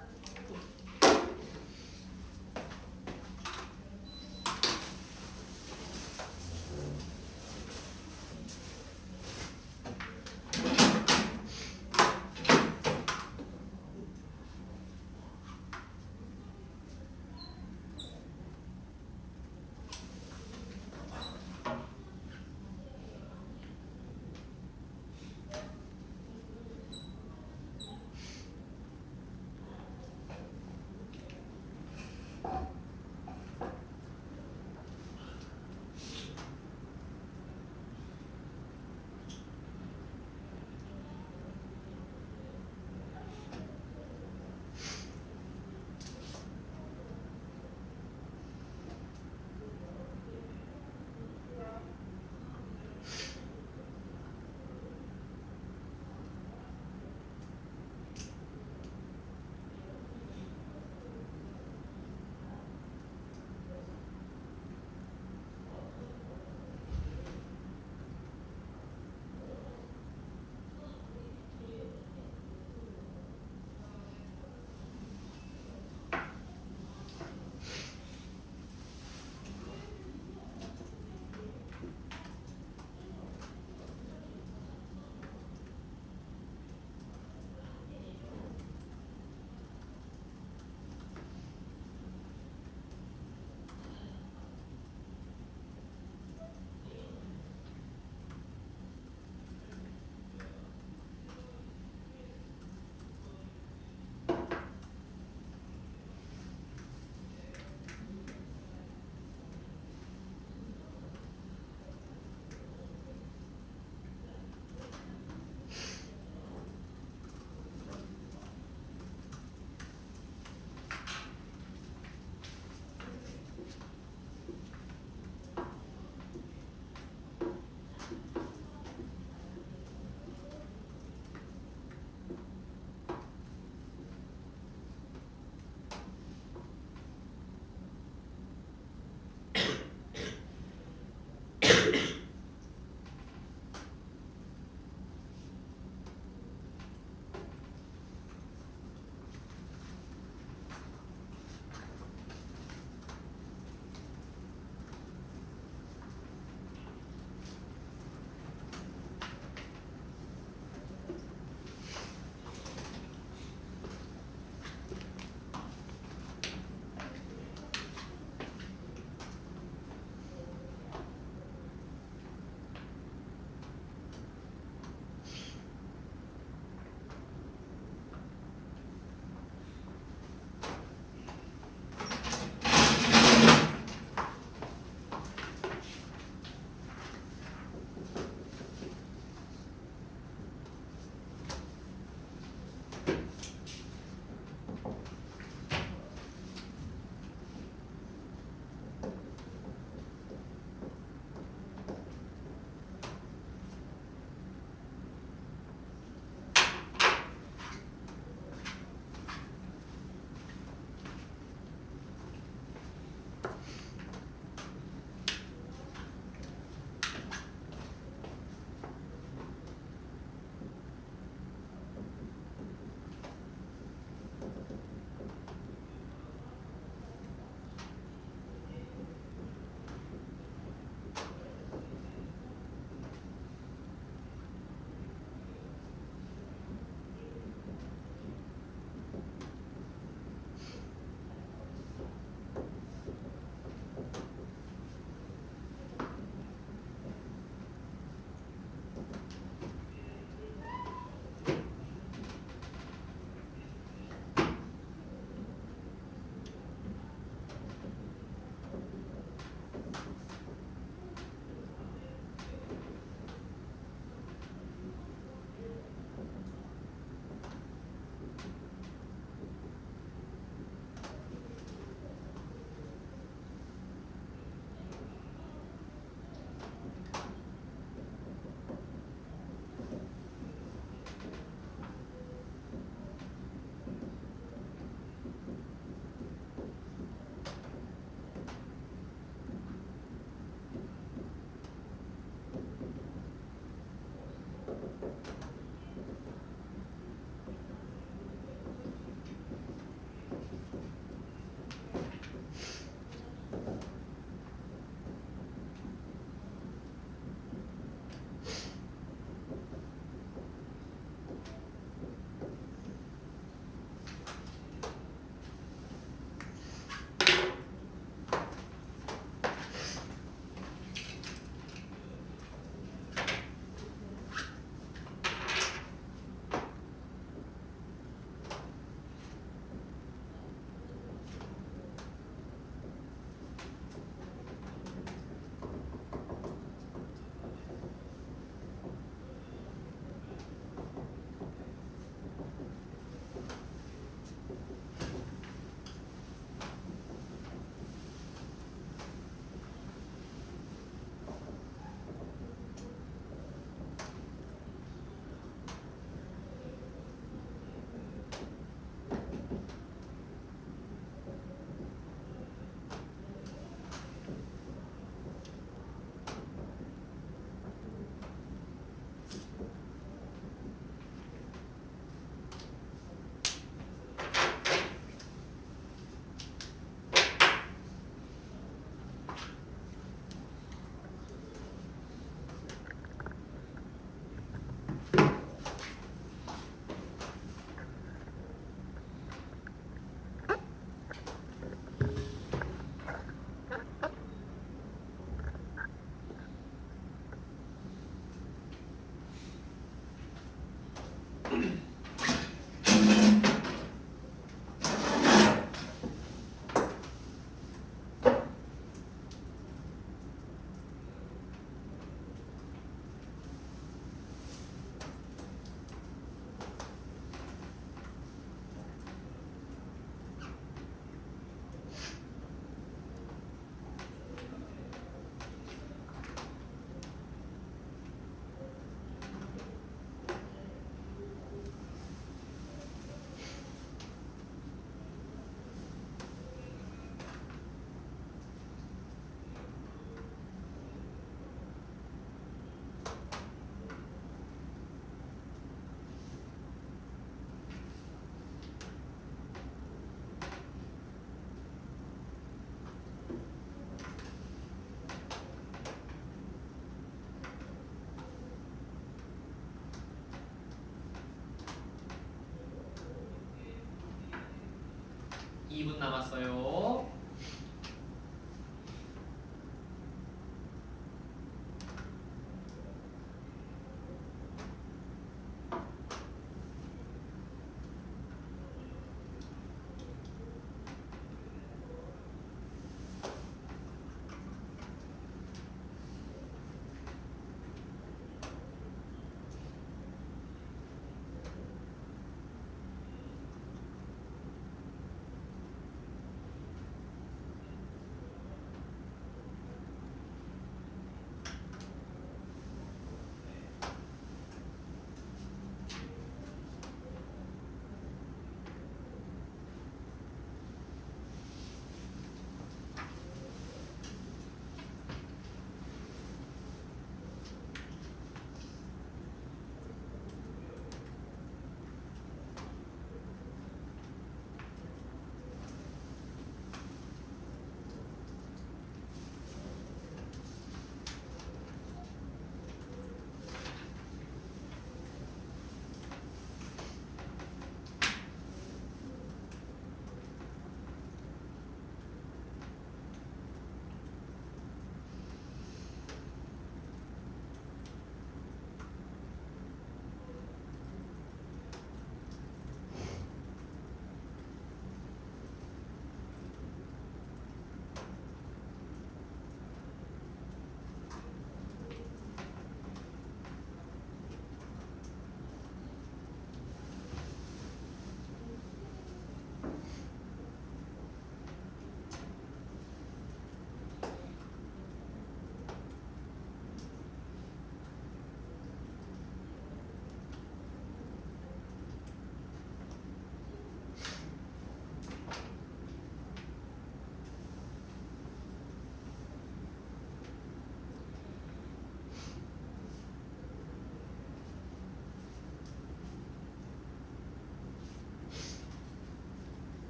2분 남았어요.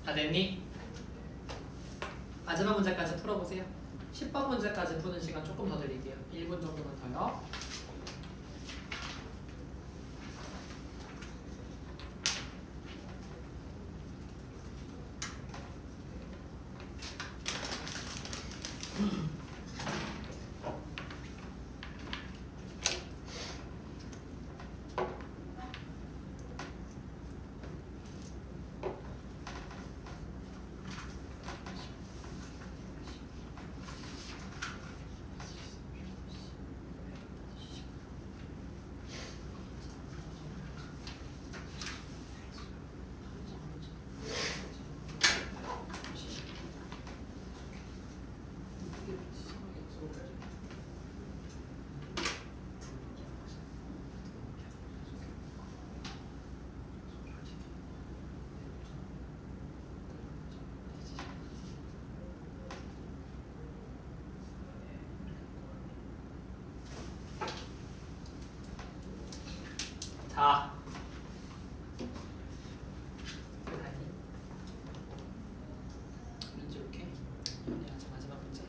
다 됐니? 마지막 문제까지 풀어보세요. 10번 문제까지 푸는 시간 조금 더 드릴게요. 1분 정도만 더요. 자, 문제 이렇게 마지막 문제.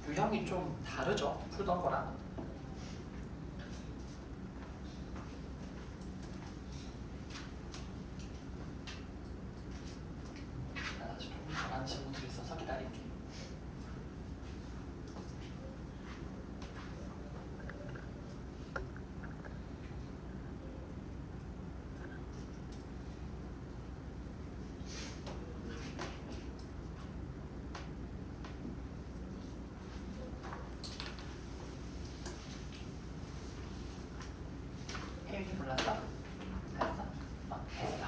유형이 좀 다르죠? 풀던 거랑. 아직 조금 잘하는 친구들이 있어서 기다릴게. 혜윤이 불렀어? 했어? 했어.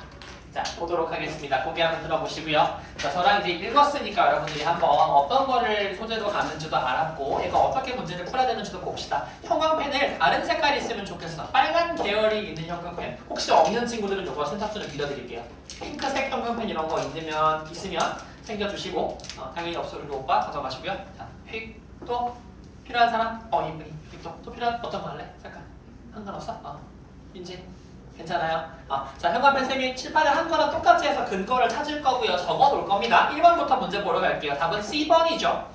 자, 보도록 하겠습니다. 고개 한번 들어보시고요. 자, 저랑 이제 읽었으니까 여러분들이 한번 어떤 거를 소재로 갔는지도 알았고 얘가 어떻게 문제를 풀어야 되는지도 봅시다. 형광펜을 다른 색깔이 있으면 좋겠어. 빨간 계열이 있는 형광펜. 혹시 없는 친구들은 이거 선착순을 빌려드릴게요. 핑크색 형광펜 이런 거 있으면 챙겨주시고 당연히 없어도 오빠 가져가시고요. 자, 또 필요한 사람? 이쁜이. 또 필요한 어떤 거 할래? 색깔. 상관없어? 민지? 괜찮아요? 자, 형광펜 쌤이 칠판에 한 거랑 똑같이 해서 근거를 찾을 거고요. 적어 놓을 겁니다. 1번부터 문제 보러 갈게요. 답은 C번이죠.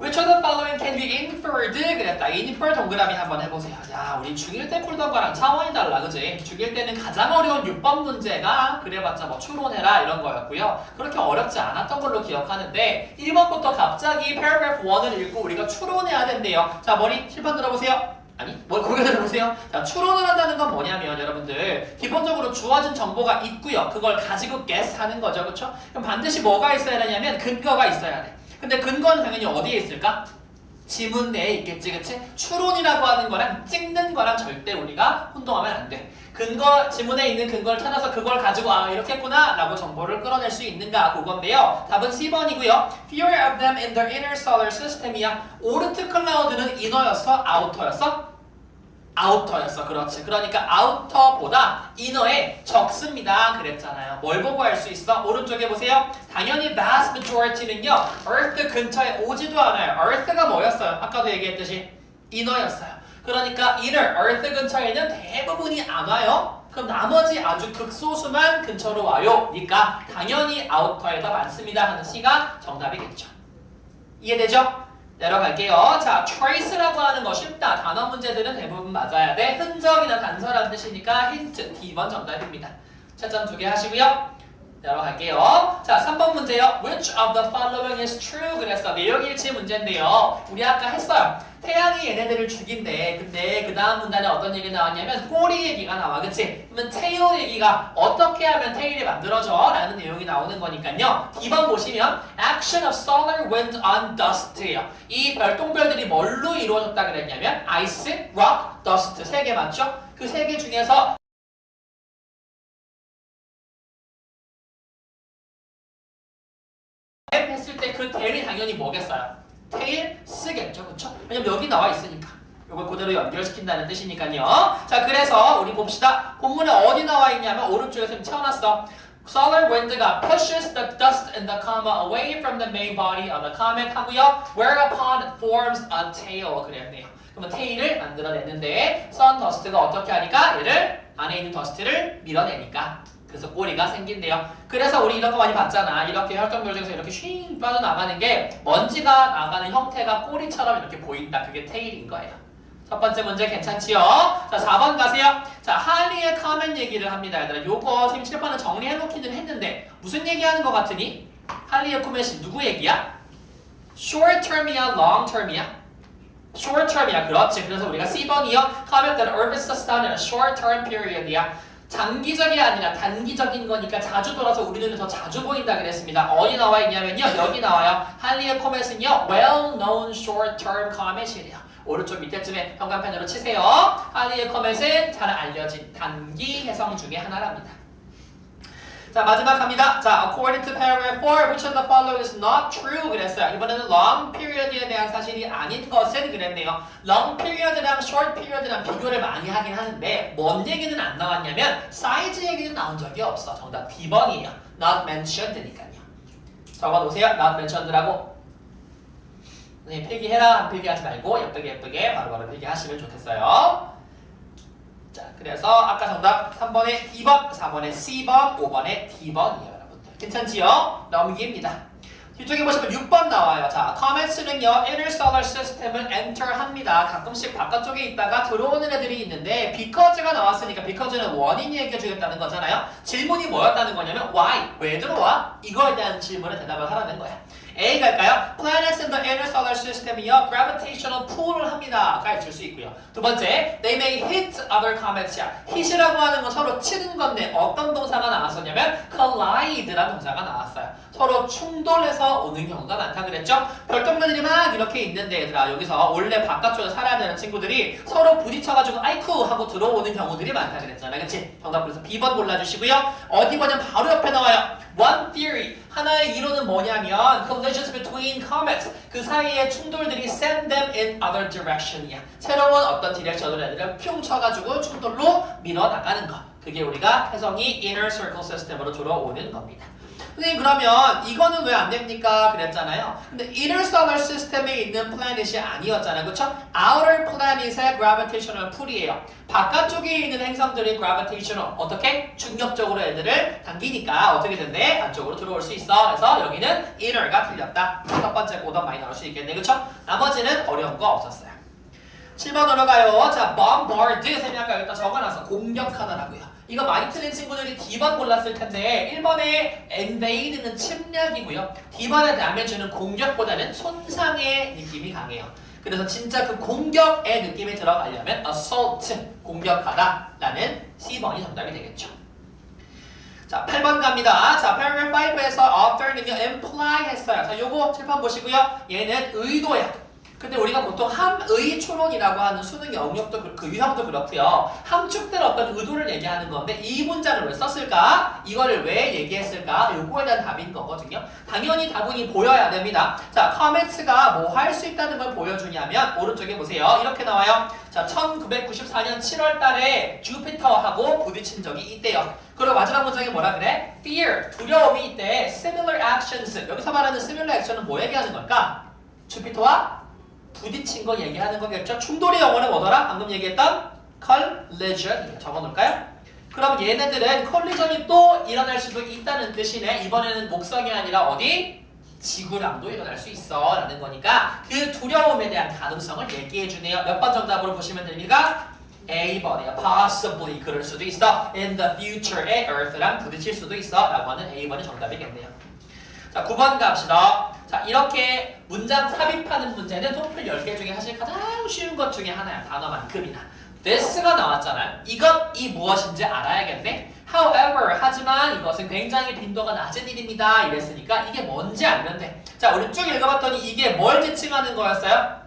Which of the following can be inferred? 그랬다. infer 동그라미 한번 해보세요. 야, 우리 중1 때 풀던 거랑 차원이 달라, 그지? 중1 때는 가장 어려운 6번 문제가 그래봤자 뭐 추론해라 이런 거였고요. 그렇게 어렵지 않았던 걸로 기억하는데 1번부터 갑자기 paragraph 1을 읽고 우리가 추론해야 된대요. 자, 머리 실판 들어보세요. 아니, 고개 들어보세요. 자, 추론을 한다는 건 뭐냐면 여러분들 기본적으로 주어진 정보가 있고요. 그걸 가지고 guess 하는 거죠, 그렇죠? 그럼 반드시 뭐가 있어야 되냐면 근거가 있어야 돼. 근데 근거는 당연히 어디에 있을까? 지문 내에 있겠지, 그치? 추론이라고 하는 거랑 찍는 거랑 절대 우리가 혼동하면 안 돼. 지문에 있는 근거를 찾아서 그걸 가지고 이렇게 했구나 라고 정보를 끌어낼 수 있는가 그건데요. 답은 C번이고요. Fewer of them in the inner solar system이야. 오르트 클라우드는 이너였어? 아우터였어? 아우터였어. 그렇지. 그러니까 아우터보다 이너에 적습니다. 그랬잖아요. 뭘 보고 알 수 있어? 오른쪽에 보세요. 당연히 vast majority는요. Earth 근처에 오지도 않아요. Earth가 뭐였어요? 아까도 얘기했듯이 이너였어요. 그러니까 inner, Earth 근처에는 대부분이 안 와요. 그럼 나머지 아주 극소수만 근처로 와요. 그러니까 당연히 아우터에다 많습니다 하는 C가 정답이겠죠. 이해되죠? 내려갈게요. 자, trace라고 하는 거 쉽다. 단어 문제들은 대부분 맞아야 돼. 흔적이나 단서라는 뜻이니까 힌트 D번 정답입니다. 채점 2개 하시고요. 내려갈게요. 자, 3번 문제요. Which of the following is true? 그래서 내용일치 문제인데요. 우리 아까 했어요. 태양이 얘네들을 죽인대. 근데 그 다음 문단에 어떤 얘기 나왔냐면 꼬리 얘기가 나와. 그치? 그러면 tail 얘기가 어떻게 하면 tail이 만들어져? 라는 내용이 나오는 거니까요. D번 보시면 action of solar wind on dust예요. 이 별똥별들이 뭘로 이루어졌다 그랬냐면 ice, rock, dust 3개 맞죠? 그 3개 중에서 했을 때 그 대이 당연히 뭐겠어요? 테일 쓰겠죠, 그렇죠? 왜냐면 여기 나와 있으니까. 이걸 그대로 연결시킨다는 뜻이니까요. 자, 그래서 우리 봅시다. 본문에 어디 나와 있냐면 오른쪽에 쌤 채워놨어. Solar wind가 pushes the dust and the comma away from the main body of the comet 하고요. Whereupon it forms a tail 그랬네요. 그러면 테일을 만들어내는데 sun dust가 어떻게 하니까 얘를 안에 있는 더스트를 밀어내니까. 그래서 꼬리가 생긴대요. 그래서 우리 이런 거 많이 봤잖아. 이렇게 혈전물 중에서 이렇게 쉥 빠져나가는 게 먼지가 나가는 형태가 꼬리처럼 이렇게 보인다. 그게 테일인 거예요. 첫 번째 문제 괜찮지요? 자, 4번 가세요. 자, 할리의 카멘 얘기를 합니다. 얘들아, 요거 선생님 칠판을 정리해놓기는 했는데 무슨 얘기하는 것 같으니? 할리의 코멘이 누구 얘기야? short term이야, long term이야? short term이야. 그렇지. 그래서 우리가 C번이요. comment that Urbis is done in a short term period이야. 장기적이 아니라 단기적인 거니까 자주 돌아서 우리 눈에 더 자주 보인다 그랬습니다. 어디 나와 있냐면요. 여기 나와요. 할리의 코멧은요. well-known short-term comet이래요. 오른쪽 밑에쯤에 현관펜으로 치세요. 할리의 코멧은 잘 알려진 단기 해성 중에 하나랍니다. 자, 마지막 갑니다. 자, according to paragraph 4, which of the following is not true 그랬어요. 이번에는 long period에 대한 사실이 아닌 것은 그랬네요. long period랑 short period랑 비교를 많이 하긴 하는데 뭔 얘기는 안 나왔냐면 사이즈 얘기는 나온 적이 없어. 정답 B번이에요. not mentioned니까요. 적어놓으세요. not mentioned라고. 네, 필기해라. 안 필기하지 말고 예쁘게 바로바로 필기하시면 좋겠어요. 자, 그래서 아까 정답 3번에 D번, 4번에 C번, 5번에 D번이에요, 여러분들. 괜찮지요? 넘깁니다. 뒤쪽에 보시면 6번 나와요. 자, comet는요, interstellar system을 enter 합니다. 가끔씩 바깥쪽에 있다가 들어오는 애들이 있는데, because가 나왔으니까 because는 원인 얘기해 주겠다는 거잖아요. 질문이 뭐였다는 거냐면, why? 왜 들어와? 이거에 대한 질문에 대답을 하라는 거야. A 갈까요? Planets in the interstellar system이요, gravitational pull을 합니다. 가 있을 수 있고요. 두 번째, they may hit other comets야. hit이라고 하는 건 서로 치는 건데, 어떤 동사가 나왔었냐면, collide라는 동사가 나왔어요. 서로 충돌해서 오는 경우가 많다 그랬죠? 별똥별들이 막 이렇게 있는데 얘들아 여기서 원래 바깥쪽에 살아야 되는 친구들이 서로 부딪혀가지고 아이쿠 하고 들어오는 경우들이 많다 그랬잖아. 그치? 정답 그래서 B번 골라주시고요. 어디 보면 바로 옆에 나와요. One theory. 하나의 이론은 뭐냐면 collisions between comets. 그 사이에 충돌들이 send them in other direction이야. 새로운 어떤 디렉션으로 애들을 뿅 쳐가지고 충돌로 밀어나가는 거. 그게 우리가 해성이 inner circle system으로 들어오는 겁니다. 선생님 그러면 이거는 왜 안 됩니까? 그랬잖아요. 근데 interstellar system에 있는 플래닛이 아니었잖아요. 그렇죠? outer planet의 gravitational pull이에요. 바깥쪽에 있는 행성들이 gravitational 어떻게? 중력적으로 애들을 당기니까 어떻게 된대? 안쪽으로 들어올 수 있어. 그래서 여기는 inner가 틀렸다. 첫 번째 고단 많이 나올 수 있겠네. 그렇죠? 나머지는 어려운 거 없었어요. 7번으로 가요. 자, bombard. 선생님이 아까 여기다 적어놨어. 공격하다라고요. 이거 많이 틀린 친구들이 D번 골랐을 텐데 1번에 invade는 침략이고요. D번에 damaga는 공격보다는 손상의 느낌이 강해요. 그래서 진짜 그 공격의 느낌이 들어가려면 assault, 공격하다 라는 C번이 정답이 되겠죠. 자, 8번 갑니다. 자, paragraph 5에서 author는요, imply 했어요. 자, 요거 칠판 보시고요. 얘는 의도야. 근데 우리가 보통 함의 초론이라고 하는 수능 영역도 그 유형도 그렇고요. 함축된 어떤 의도를 얘기하는 건데 이 문장을 왜 썼을까? 이거를 왜 얘기했을까? 요거에 대한 답인 거거든요. 당연히 답이 보여야 됩니다. 자, 커메츠가 뭐 할 수 있다는 걸 보여주냐면 오른쪽에 보세요. 이렇게 나와요. 자, 1994년 7월 달에 주피터하고 부딪힌 적이 있대요. 그리고 마지막 문장이 뭐라 그래? Fear, 두려움이 있대. Similar actions. 여기서 말하는 similar action은 뭐 얘기하는 걸까? 주피터와 부딪힌 거 얘기하는 거겠죠? 충돌의 영어는 뭐더라? 방금 얘기했던 collision. 적어놓을까요? 그럼 얘네들은 컬리전이 또 일어날 수도 있다는 뜻이네. 이번에는 목성이 아니라 어디? 지구랑도 일어날 수 있어 라는 거니까 그 두려움에 대한 가능성을 얘기해주네요. 몇 번 정답으로 보시면 됩니까? A번이에요. Possibly 그럴 수도 있어. In the future에 Earth랑 부딪힐 수도 있어 라고 하는 A번이 정답이겠네요. 자, 9번 갑시다. 자, 이렇게 문장 삽입하는 문제는 토플 10개 중에 사실 가장 쉬운 것 중에 하나야. 단어만큼이나. this가 나왔잖아요. 이 무엇인지 알아야겠네. However, 하지만 이것은 굉장히 빈도가 낮은 일입니다. 이랬으니까 이게 뭔지 알면 돼. 자, 우리 쭉 읽어봤더니 이게 뭘 지칭하는 거였어요?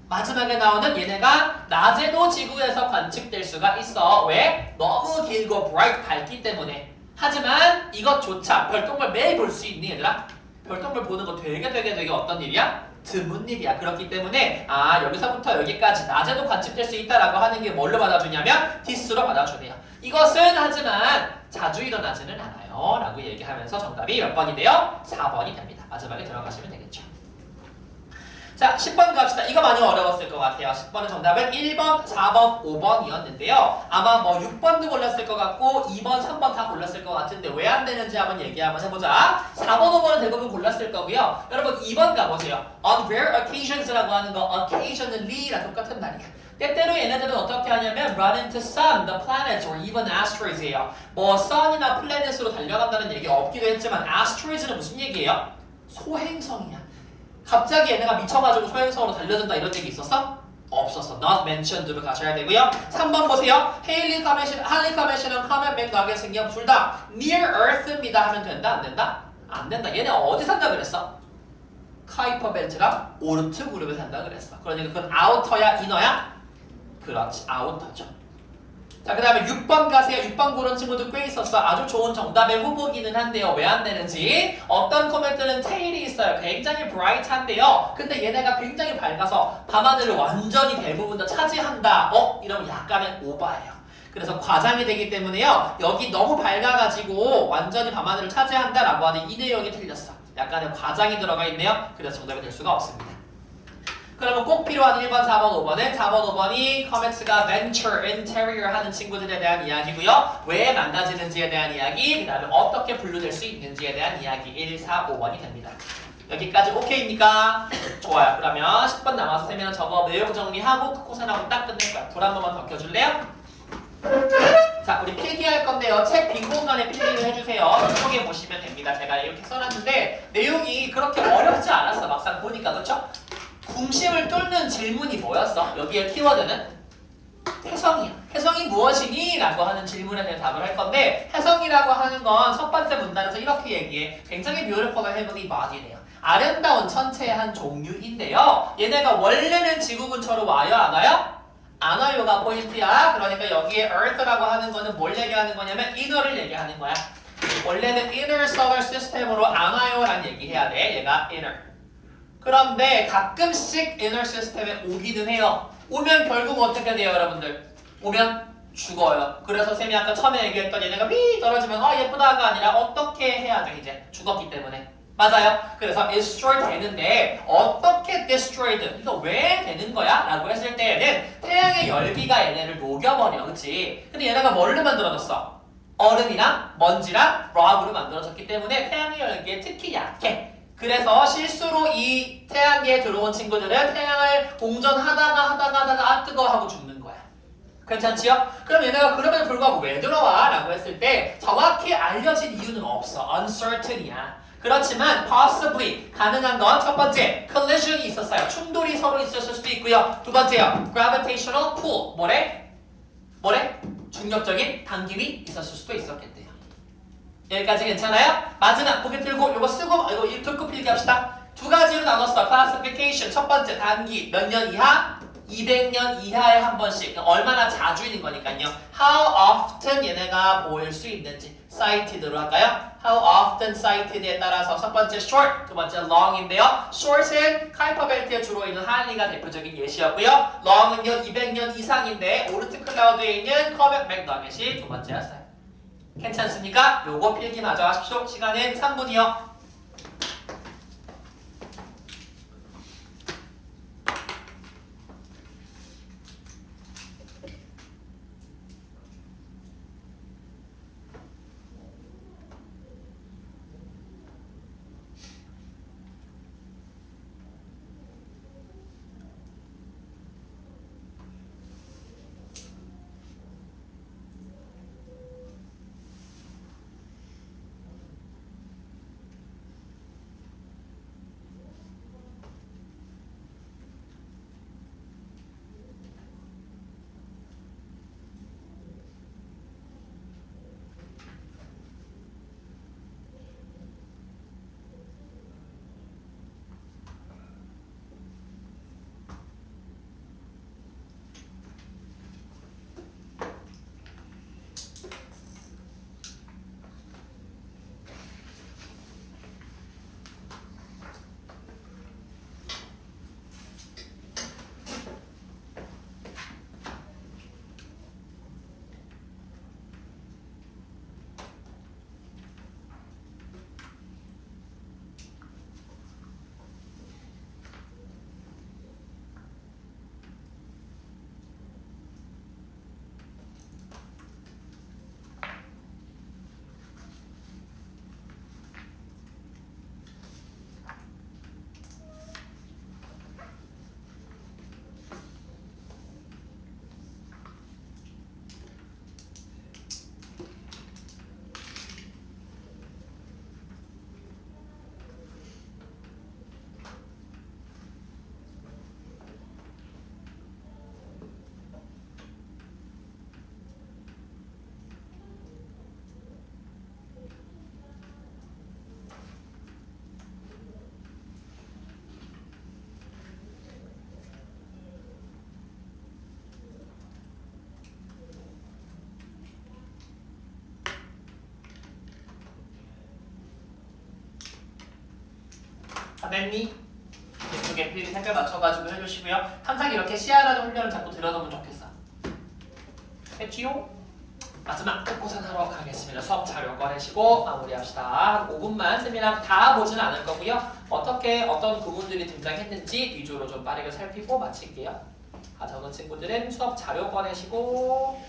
마지막에 나오는 얘네가 낮에도 지구에서 관측될 수가 있어. 왜? 너무 길고 bright 밝기 때문에. 하지만 이것조차 별똥별 매일 볼 수 있니 얘들아? 별똥별 보는 거 되게 어떤 일이야? 드문 일이야. 그렇기 때문에 여기서부터 여기까지 낮에도 관측될 수 있다라고 하는 게 뭘로 받아주냐면 this로 받아주네요. 이것은 하지만 자주 일어나지는 않아요 라고 얘기하면서 정답이 몇 번이 돼요? 4번이 됩니다. 마지막에 들어가시면 되겠죠. 자, 10번 갑시다. 이거 많이 어려웠을 것 같아요. 10번은 정답은 1번, 4번, 5번이었는데요. 아마 뭐 6번도 골랐을 것 같고 2번, 3번 다 골랐을 것 같은데 왜 안 되는지 한번 얘기 한번 해보자. 4번, 5번은 대부분 골랐을 거고요. 여러분 2번 가보세요. On rare occasions라고 하는 거 occasionally랑 똑같은 말이야. 때때로 얘네들은 어떻게 하냐면 run into sun, the planets, or even asteroids예요. 뭐 sun이나 planet으로 달려간다는 얘기 없기도 했지만 asteroids는 무슨 얘기예요? 소행성이야. 갑자기 얘네가 미쳐가지고 소행성으로 달려든다 이런 얘기 있었어? 없었어. Not mentioned로 가셔야 되고요. 3번 보세요. 할리 카메시랑 카멘 맥너겟 요 둘 다 near earth입니다 하면 된다? 안 된다? 안 된다. 얘네 어디 산다 그랬어? 카이퍼 벨트랑 오르트 그룹에 산다 그랬어. 그러니까 그건 아우터야 이너야? 그렇지. 아우터죠. 자, 그 다음에 6번 가세요. 6번 고른 친구도 꽤 있었어. 아주 좋은 정답의 후보기는 한데요. 왜 안 되는지. 어떤 코멘트는 테일이 있어요. 굉장히 브라이트한데요. 근데 얘네가 굉장히 밝아서 밤하늘을 완전히 대부분 다 차지한다. 이러면 약간의 오바예요. 그래서 과장이 되기 때문에요. 여기 너무 밝아가지고 완전히 밤하늘을 차지한다라고 하는 이 내용이 틀렸어. 약간의 과장이 들어가 있네요. 그래서 정답이 될 수가 없습니다. 그러면 꼭 필요한 1번, 4번, 5번은 4번, 5번이 커맥스가 venture, interior 하는 친구들에 대한 이야기고요. 왜 망가지는지에 대한 이야기, 그 다음에 어떻게 분류될 수 있는지에 대한 이야기 1, 4, 5번이 됩니다. 여기까지 오케이입니까? 좋아요. 그러면 10번 남아서 세면 저거 내용 정리하고 코코산하고 딱 끝낼 거야. 불 한 번만 더 켜줄래요? 자, 우리 필기할 건데요. 책 빈 공간에 필기를 해주세요. 이쪽에 보시면 됩니다. 제가 이렇게 써놨는데 내용이 그렇게 어렵지 않았어. 막상 보니까. 그렇죠? 궁심을 뚫는 질문이 뭐였어? 여기에 키워드는 혜성이야. 혜성이 무엇이니? 라고 하는 질문에 대해 답을 할 건데 혜성이라고 하는 건 첫 번째 문단에서 이렇게 얘기해. 굉장히 beautiful heavenly body래요. 아름다운 천체의 한 종류인데요. 얘네가 원래는 지구 근처로 와요? 안 와요? 안 와요가 포인트야. 그러니까 여기에 earth라고 하는 거는 뭘 얘기하는 거냐면 inner를 얘기하는 거야. 원래는 inner solar system으로 안 와요 라는 얘기해야 돼. 얘가 inner. 그런데 가끔씩 inner 시스템에 오기는 해요. 오면 결국 어떻게 돼요, 여러분들? 오면 죽어요. 그래서 쌤이 아까 처음에 얘기했던 얘네가 위 떨어지면 예쁘다가 아니라 어떻게 해야죠, 이제 죽었기 때문에. 맞아요. 그래서 destroy 되는데 어떻게 destroyed? 이거 왜 되는 거야? 라고 했을 때에는 태양의 열기가 얘네를 녹여버려, 그치? 근데 얘네가 뭘로 만들어졌어? 얼음이랑 먼지랑 락으로 만들어졌기 때문에 태양의 열기에 특히 약해. 그래서 실수로 이 태양계에 들어온 친구들은 태양을 공전하다가 뜨거워하고 죽는 거야. 괜찮지요? 그럼 얘네가 그럼에도 불구하고 왜 들어와? 라고 했을 때 정확히 알려진 이유는 없어. uncertain이야. 그렇지만 possibly 가능한 건 첫 번째 collision이 있었어요. 충돌이 서로 있었을 수도 있고요. 두 번째요. gravitational pull. 뭐래? 중력적인 당김이 있었을 수도 있었겠대요. 여기까지 괜찮아요? 마지막 고개 들고 이거 쓰고 이거 듣고 필기합시다. 두 가지로 나눴어. classification. 첫 번째 단기 몇 년 이하? 200년 이하에 한 번씩. 얼마나 자주인 거니까요. How often 얘네가 보일 수 있는지. cited로 할까요? How often cited에 따라서 첫 번째 short, 두 번째 long인데요. short은 카이퍼 벨트에 주로 있는 할리가 대표적인 예시였고요. long은요 200년 이상인데 오르트 클라우드에 있는 커맥 맥너겟이 두 번째였어요. 괜찮습니까? 요거 필기 마저 하십시오. 시간은 3분이요. 다 됐니? 이쪽에 필기 색깔 맞춰가지고 해주시고요. 항상 이렇게 시야라는 훈련을 자꾸 들어놓으면 좋겠어. 했지요? 마지막 끝고생 하러 가겠습니다. 수업 자료 꺼내시고 마무리합시다. 한 5분만 세미나 다 보진 않을 거고요. 어떻게 어떤 부분들이 등장했는지 위주로 좀 빠르게 살피고 마칠게요. 적은 친구들은 수업 자료 꺼내시고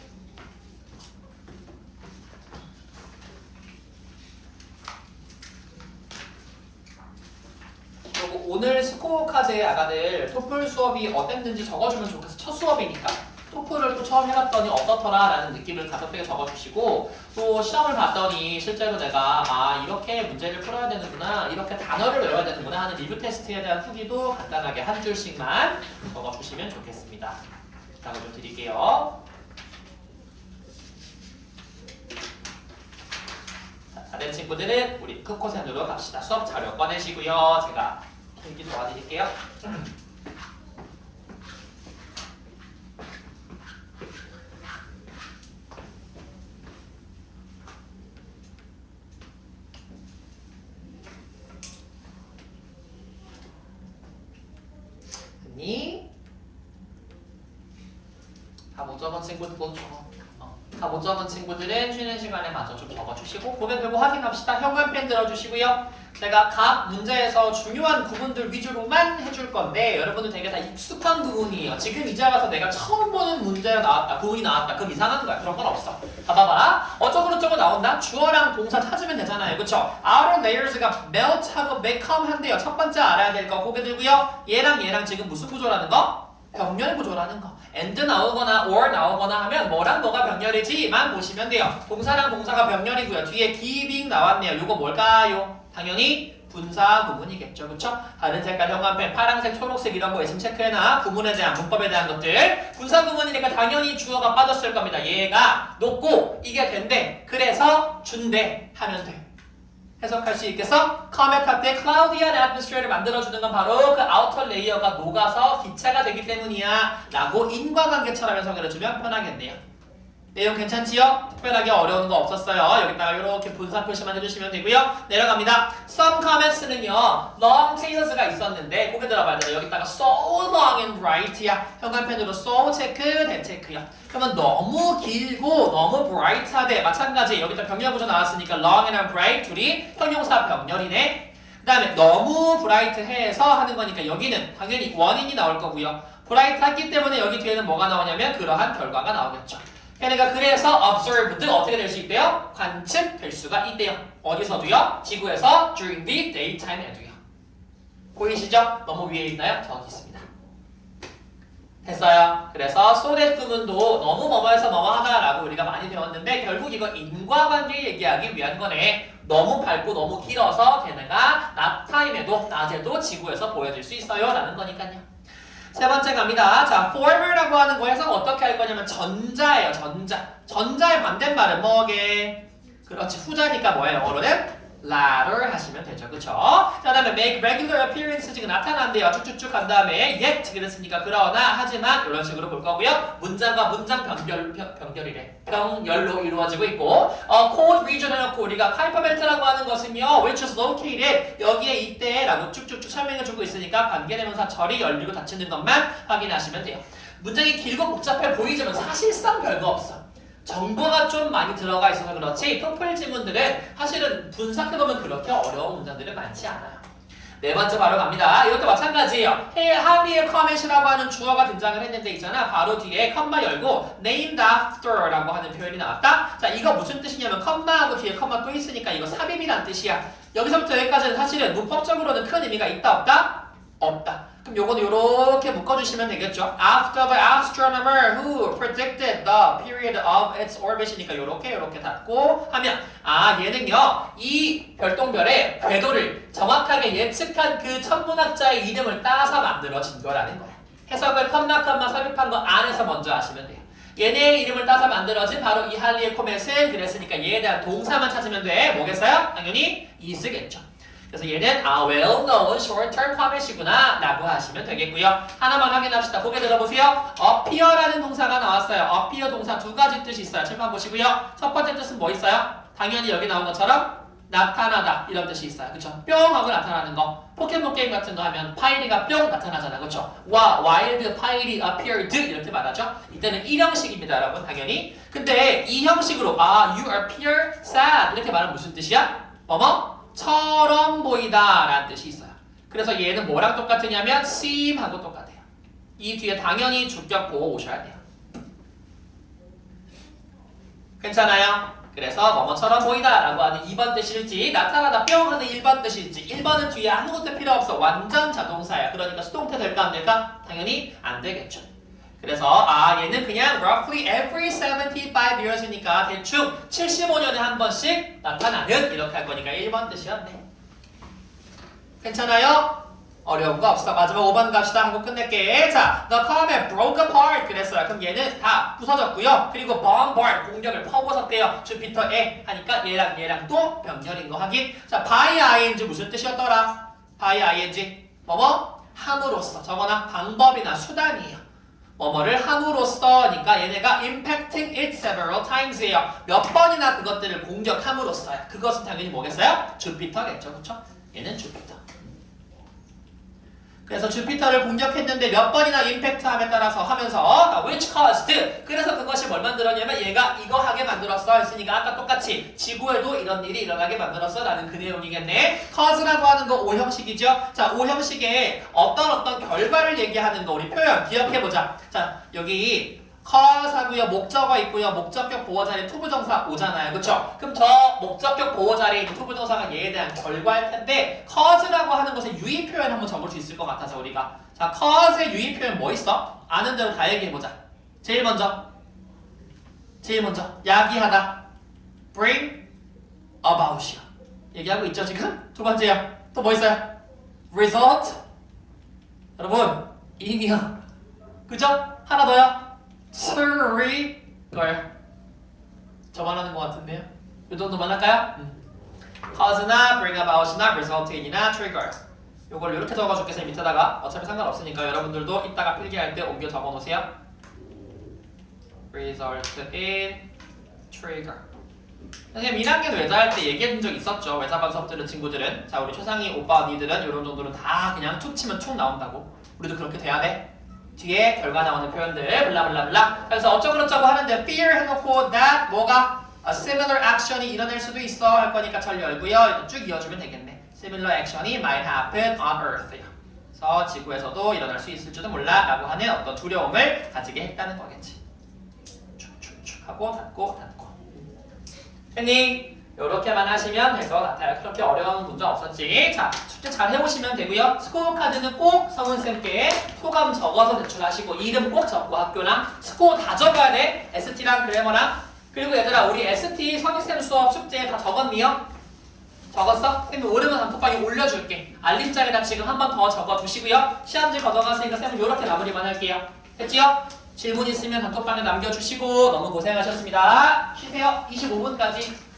그리고 오늘 스코어 카드에 아가들 토플 수업이 어땠는지 적어주면 좋겠어. 첫 수업이니까. 토플을 또 처음 해봤더니 어떻더라 라는 느낌을 가볍게 적어주시고 또 시험을 봤더니 실제로 내가 이렇게 문제를 풀어야 되는구나 이렇게 단어를 외워야 되는구나 하는 리뷰 테스트에 대한 후기도 간단하게 한 줄씩만 적어주시면 좋겠습니다. 부탁을 좀 드릴게요. 자, 다른 친구들은 우리 크코센으로 갑시다. 수업 자료 꺼내시고요. 제가 필기 도와드릴게요. 다 못 적은 친구들도 다 못 적은 친구들은 쉬는 시간에 마저 좀 적어주시고 보면 되고 확인합시다. 현관펜 들어주시고요. 제가 각 문제에서 중요한 부분들 위주로만 해줄 건데 여러분들 되게 다 익숙한 부분이에요. 지금 이제 와서 내가 처음 보는 문제가 나왔다, 부분이 나왔다. 그럼 이상한 거야. 그런 건 없어. 봐봐봐. 어쩌고 나온다. 주어랑 동사 찾으면 되잖아요. 그쵸? outer layers가 melt하고 become 한대요. 첫 번째 알아야 될 거 고개 들고요. 얘랑 지금 무슨 구조라는 거? 병렬 구조라는 거. and 나오거나 or 나오거나 하면 뭐랑 뭐가 병렬이지만 보시면 돼요. 동사랑 동사가 병렬이고요. 뒤에 giving 나왔네요. 요거 뭘까요? 당연히 분사 구문이겠죠. 그쵸? 다른 색깔 형광펜 파란색, 초록색 이런 거 있으면 체크해놔. 구문에 대한 문법에 대한 것들. 분사 구문이니까 당연히 주어가 빠졌을 겁니다. 얘가 높고 이게 된대. 그래서 준대 하면 돼. 해석할 수 있겠어? comet 할 때 cloudy한 atmosphere를 만들어주는 건 바로 그 outer layer가 녹아서 기차가 되기 때문이야 라고 인과관계처럼 해석을 해주면 편하겠네요. 내용 괜찮지요? 특별하게 어려운 거 없었어요. 여기다가 이렇게 분사 표시만 해주시면 되고요. 내려갑니다. Some comments는요. long tails가 있었는데 고개 들어봐야 돼요. 여기다가 so long and bright야. 현관펜으로 so 체크, 대 체크야. 그러면 너무 길고 너무 bright하대. 마찬가지 여기다 병렬 구조 나왔으니까 long and bright 둘이 형용사 병렬이네. 그 다음에 너무 bright해서 하는 거니까 여기는 당연히 원인이 나올 거고요. bright했기 때문에 여기 뒤에는 뭐가 나오냐면 그러한 결과가 나오겠죠. 그러니까 그래서 observed 어떻게 될 수 있대요? 관측될 수가 있대요. 어디서도요? 지구에서 during the daytime에도요. 보이시죠? 너무 위에 있나요? 저기 있습니다. 됐어요. 그래서 so that 구문도 너무 뭐뭐해서 뭐뭐하다라고 우리가 많이 배웠는데 결국 이거 인과관계 얘기하기 위한 거네. 너무 밝고 너무 길어서 걔네가 낮타임에도 낮에도 지구에서 보여질 수 있어요 라는 거니까요. 세 번째 갑니다. 자, former라고 하는 거 해석 어떻게 할 거냐면 전자예요. 전자의 반대말은 뭐게? 그렇지. 후자니까 뭐예요? 영어로는 latter 하시면 되죠. 그쵸? 자, 그다음에 make regular appearance 지금 나타난대요. 쭉쭉쭉 간 다음에 yet 그랬으니까 그러나 하지만 이런 식으로 볼 거고요. 문장과 문장 병렬이래. 병렬로 이루어지고 있고 code region 해놓고 우리가 카이퍼 벨트라고 하는 것은요. which is located 여기에 이때라고 쭉쭉쭉 설명해주고 있으니까 관계대명사 절이 열리고 닫히는 것만 확인하시면 돼요. 문장이 길고 복잡해 보이지만 사실상 별거 없어. 정보가 좀 많이 들어가 있어서 그렇지 토플 지문들은 사실은 분석해보면 그렇게 어려운 문장들은 많지 않아요. 네 번째 바로 갑니다. 이것도 마찬가지예요. 하리의 comment이라고 하는 주어가 등장을 했는데 있잖아. 바로 뒤에 컴마 열고 named after라고 하는 표현이 나왔다. 자, 이거 무슨 뜻이냐면 컴마하고 뒤에 컴마 또 있으니까 이거 삽입이란 뜻이야. 여기서부터 여기까지는 사실은 문법적으로는 큰 의미가 있다 없다? 없다. 그럼 요거는 요렇게 묶어주시면 되겠죠. After the astronomer who predicted the period of its orbit이니까 요렇게 닫고 하면 얘는요 이 별똥별의 궤도를 정확하게 예측한 그 천문학자의 이름을 따서 만들어진 거라는 거야. 해석을 컴마 삽입한 거 안에서 먼저 하시면 돼요. 얘네의 이름을 따서 만들어진 바로 이 할리의 코멧은 그랬으니까 얘에 대한 동사만 찾으면 돼. 뭐겠어요? 당연히 is겠죠. 그래서 얘는 well-known short-term comet이구나 라고 하시면 되겠고요. 하나만 확인합시다. 고개 들어보세요. appear라는 동사가 나왔어요. appear 동사 두 가지 뜻이 있어요. 칠판 보시고요. 첫 번째 뜻은 뭐 있어요? 당연히 여기 나온 것처럼 나타나다 이런 뜻이 있어요. 그쵸? 뿅 하고 나타나는 거. 포켓몬 게임 같은 거 하면 파이리가 뿅 나타나잖아. 그쵸? wild 파이리 appeared 이렇게 말하죠. 이때는 1형식입니다, 여러분. 당연히. 근데 이 형식으로 you appear sad 이렇게 말하면 무슨 뜻이야? 처럼 보이다 라는 뜻이 있어요. 그래서 얘는 뭐랑 똑같으냐면 seem하고 똑같아요. 이 뒤에 당연히 주격 보고 오셔야 돼요. 괜찮아요? 그래서 뭐뭐처럼 보이다 라고 하는 2번 뜻일지 나타나다 뿅 하는 1번 뜻일지 1번은 뒤에 아무것도 필요 없어. 완전 자동사야. 그러니까 수동태 될까 안 될까? 당연히 안 되겠죠. 그래서 얘는 그냥 roughly every 75 years니까 대충 75년에 한 번씩 나타나는 이렇게 할 거니까 1번 뜻이었네. 괜찮아요? 어려운 거 없어. 마지막 5번 갑시다 하고 끝낼게. 자, the comet broke apart 그랬어요. 그럼 얘는 다 부서졌고요. 그리고 bombard 공격을 퍼부었대요. 주피터에 하니까 얘랑 또 병렬인 거 확인. 자, by ing 무슨 뜻이었더라? by ing 함으로써. 저거나 방법이나 수단이에요. 뭐뭐를 함으로써니까 얘네가 impacting it several times예요. 몇 번이나 그것들을 공격함으로써요. 그것은 당연히 뭐겠어요? 주피터겠죠, 그렇죠? 얘는 주피터. 그래서 주피터를 공격했는데 몇 번이나 임팩트함에 따라서 하면서 which caused 그래서 그것이 뭘 만들었냐면 얘가 이거 하게 만들었어 했으니까 아까 똑같이 지구에도 이런 일이 일어나게 만들었어 라는 그 내용이겠네. cause라고 하는 거 O형식이죠. 자, O형식에 어떤 결과를 얘기하는 거 우리 표현 기억해보자. 자, 여기 cause 하고요. 목적어 있고요. 목적격 보호 자리에 투부정사 오잖아요. 그쵸? 그럼 저 목적격 보호 자리에 있는 투부정사가 얘에 대한 결과일 텐데 cause라고 하는 것의 유의 표현 한번 적을 수 있을 것 같아서 우리가 자, cause의 유의 표현 뭐 있어? 아는 대로 다 얘기해보자. 제일 먼저 야기하다 bring about이요. 얘기하고 있죠 지금? 두 번째요. 또 뭐 있어요? result 여러분 in이요. 그죠? 하나 더요. trigger 저만 하는 것 같은데요? 이 정도만 할까요? cause나 bring about이나 result in이나 trigger 요걸 이렇게 적어줄게 쌤 밑에다가 어차피 상관없으니까 여러분들도 이따가 필기할 때 옮겨 적어놓으세요. result in trigger 선생님 1학년 외자 할 때 얘기해준 적 있었죠. 외자반 수업 들은 친구들은 자 우리 최상희 오빠 언니들은 이런 정도는 다 그냥 툭 치면 툭 나온다고. 우리도 그렇게 돼야 돼. 뒤에 결과 나오는 표현들 블라블라블라. 그래서 어쩌고저쩌고 하는데 fear 해놓고 that 뭐가 a similar action이 일어날 수도 있어 할 거니까 절 열고요. 쭉 이어주면 되겠네. similar action이 might happen on earth요. 그래서 지구에서도 일어날 수 있을지도 몰라 라고 하는 어떤 두려움을 가지게 했다는 거겠지. 축축축 하고 닫고 했니? 요렇게만 하시면 될 것 같아요. 그렇게 어려운 문제 없었지. 자, 숙제 잘 해보시면 되고요. 스코어 카드는 꼭 성은쌤께 소감 적어서 제출하시고 이름 꼭 적고 학교랑 스코어 다 적어야 돼. ST랑 그래머랑. 그리고 얘들아 우리 ST 선희쌤 수업 숙제 다 적었니요? 적었어? 쌤이 오르면 단톡방에 올려줄게. 알림장에다 지금 한 번 더 적어두시고요. 시험지 걷어갔으니까 쌤은 요렇게 마무리만 할게요. 됐지요? 질문 있으면 단톡방에 남겨주시고 너무 고생하셨습니다. 쉬세요. 25분까지.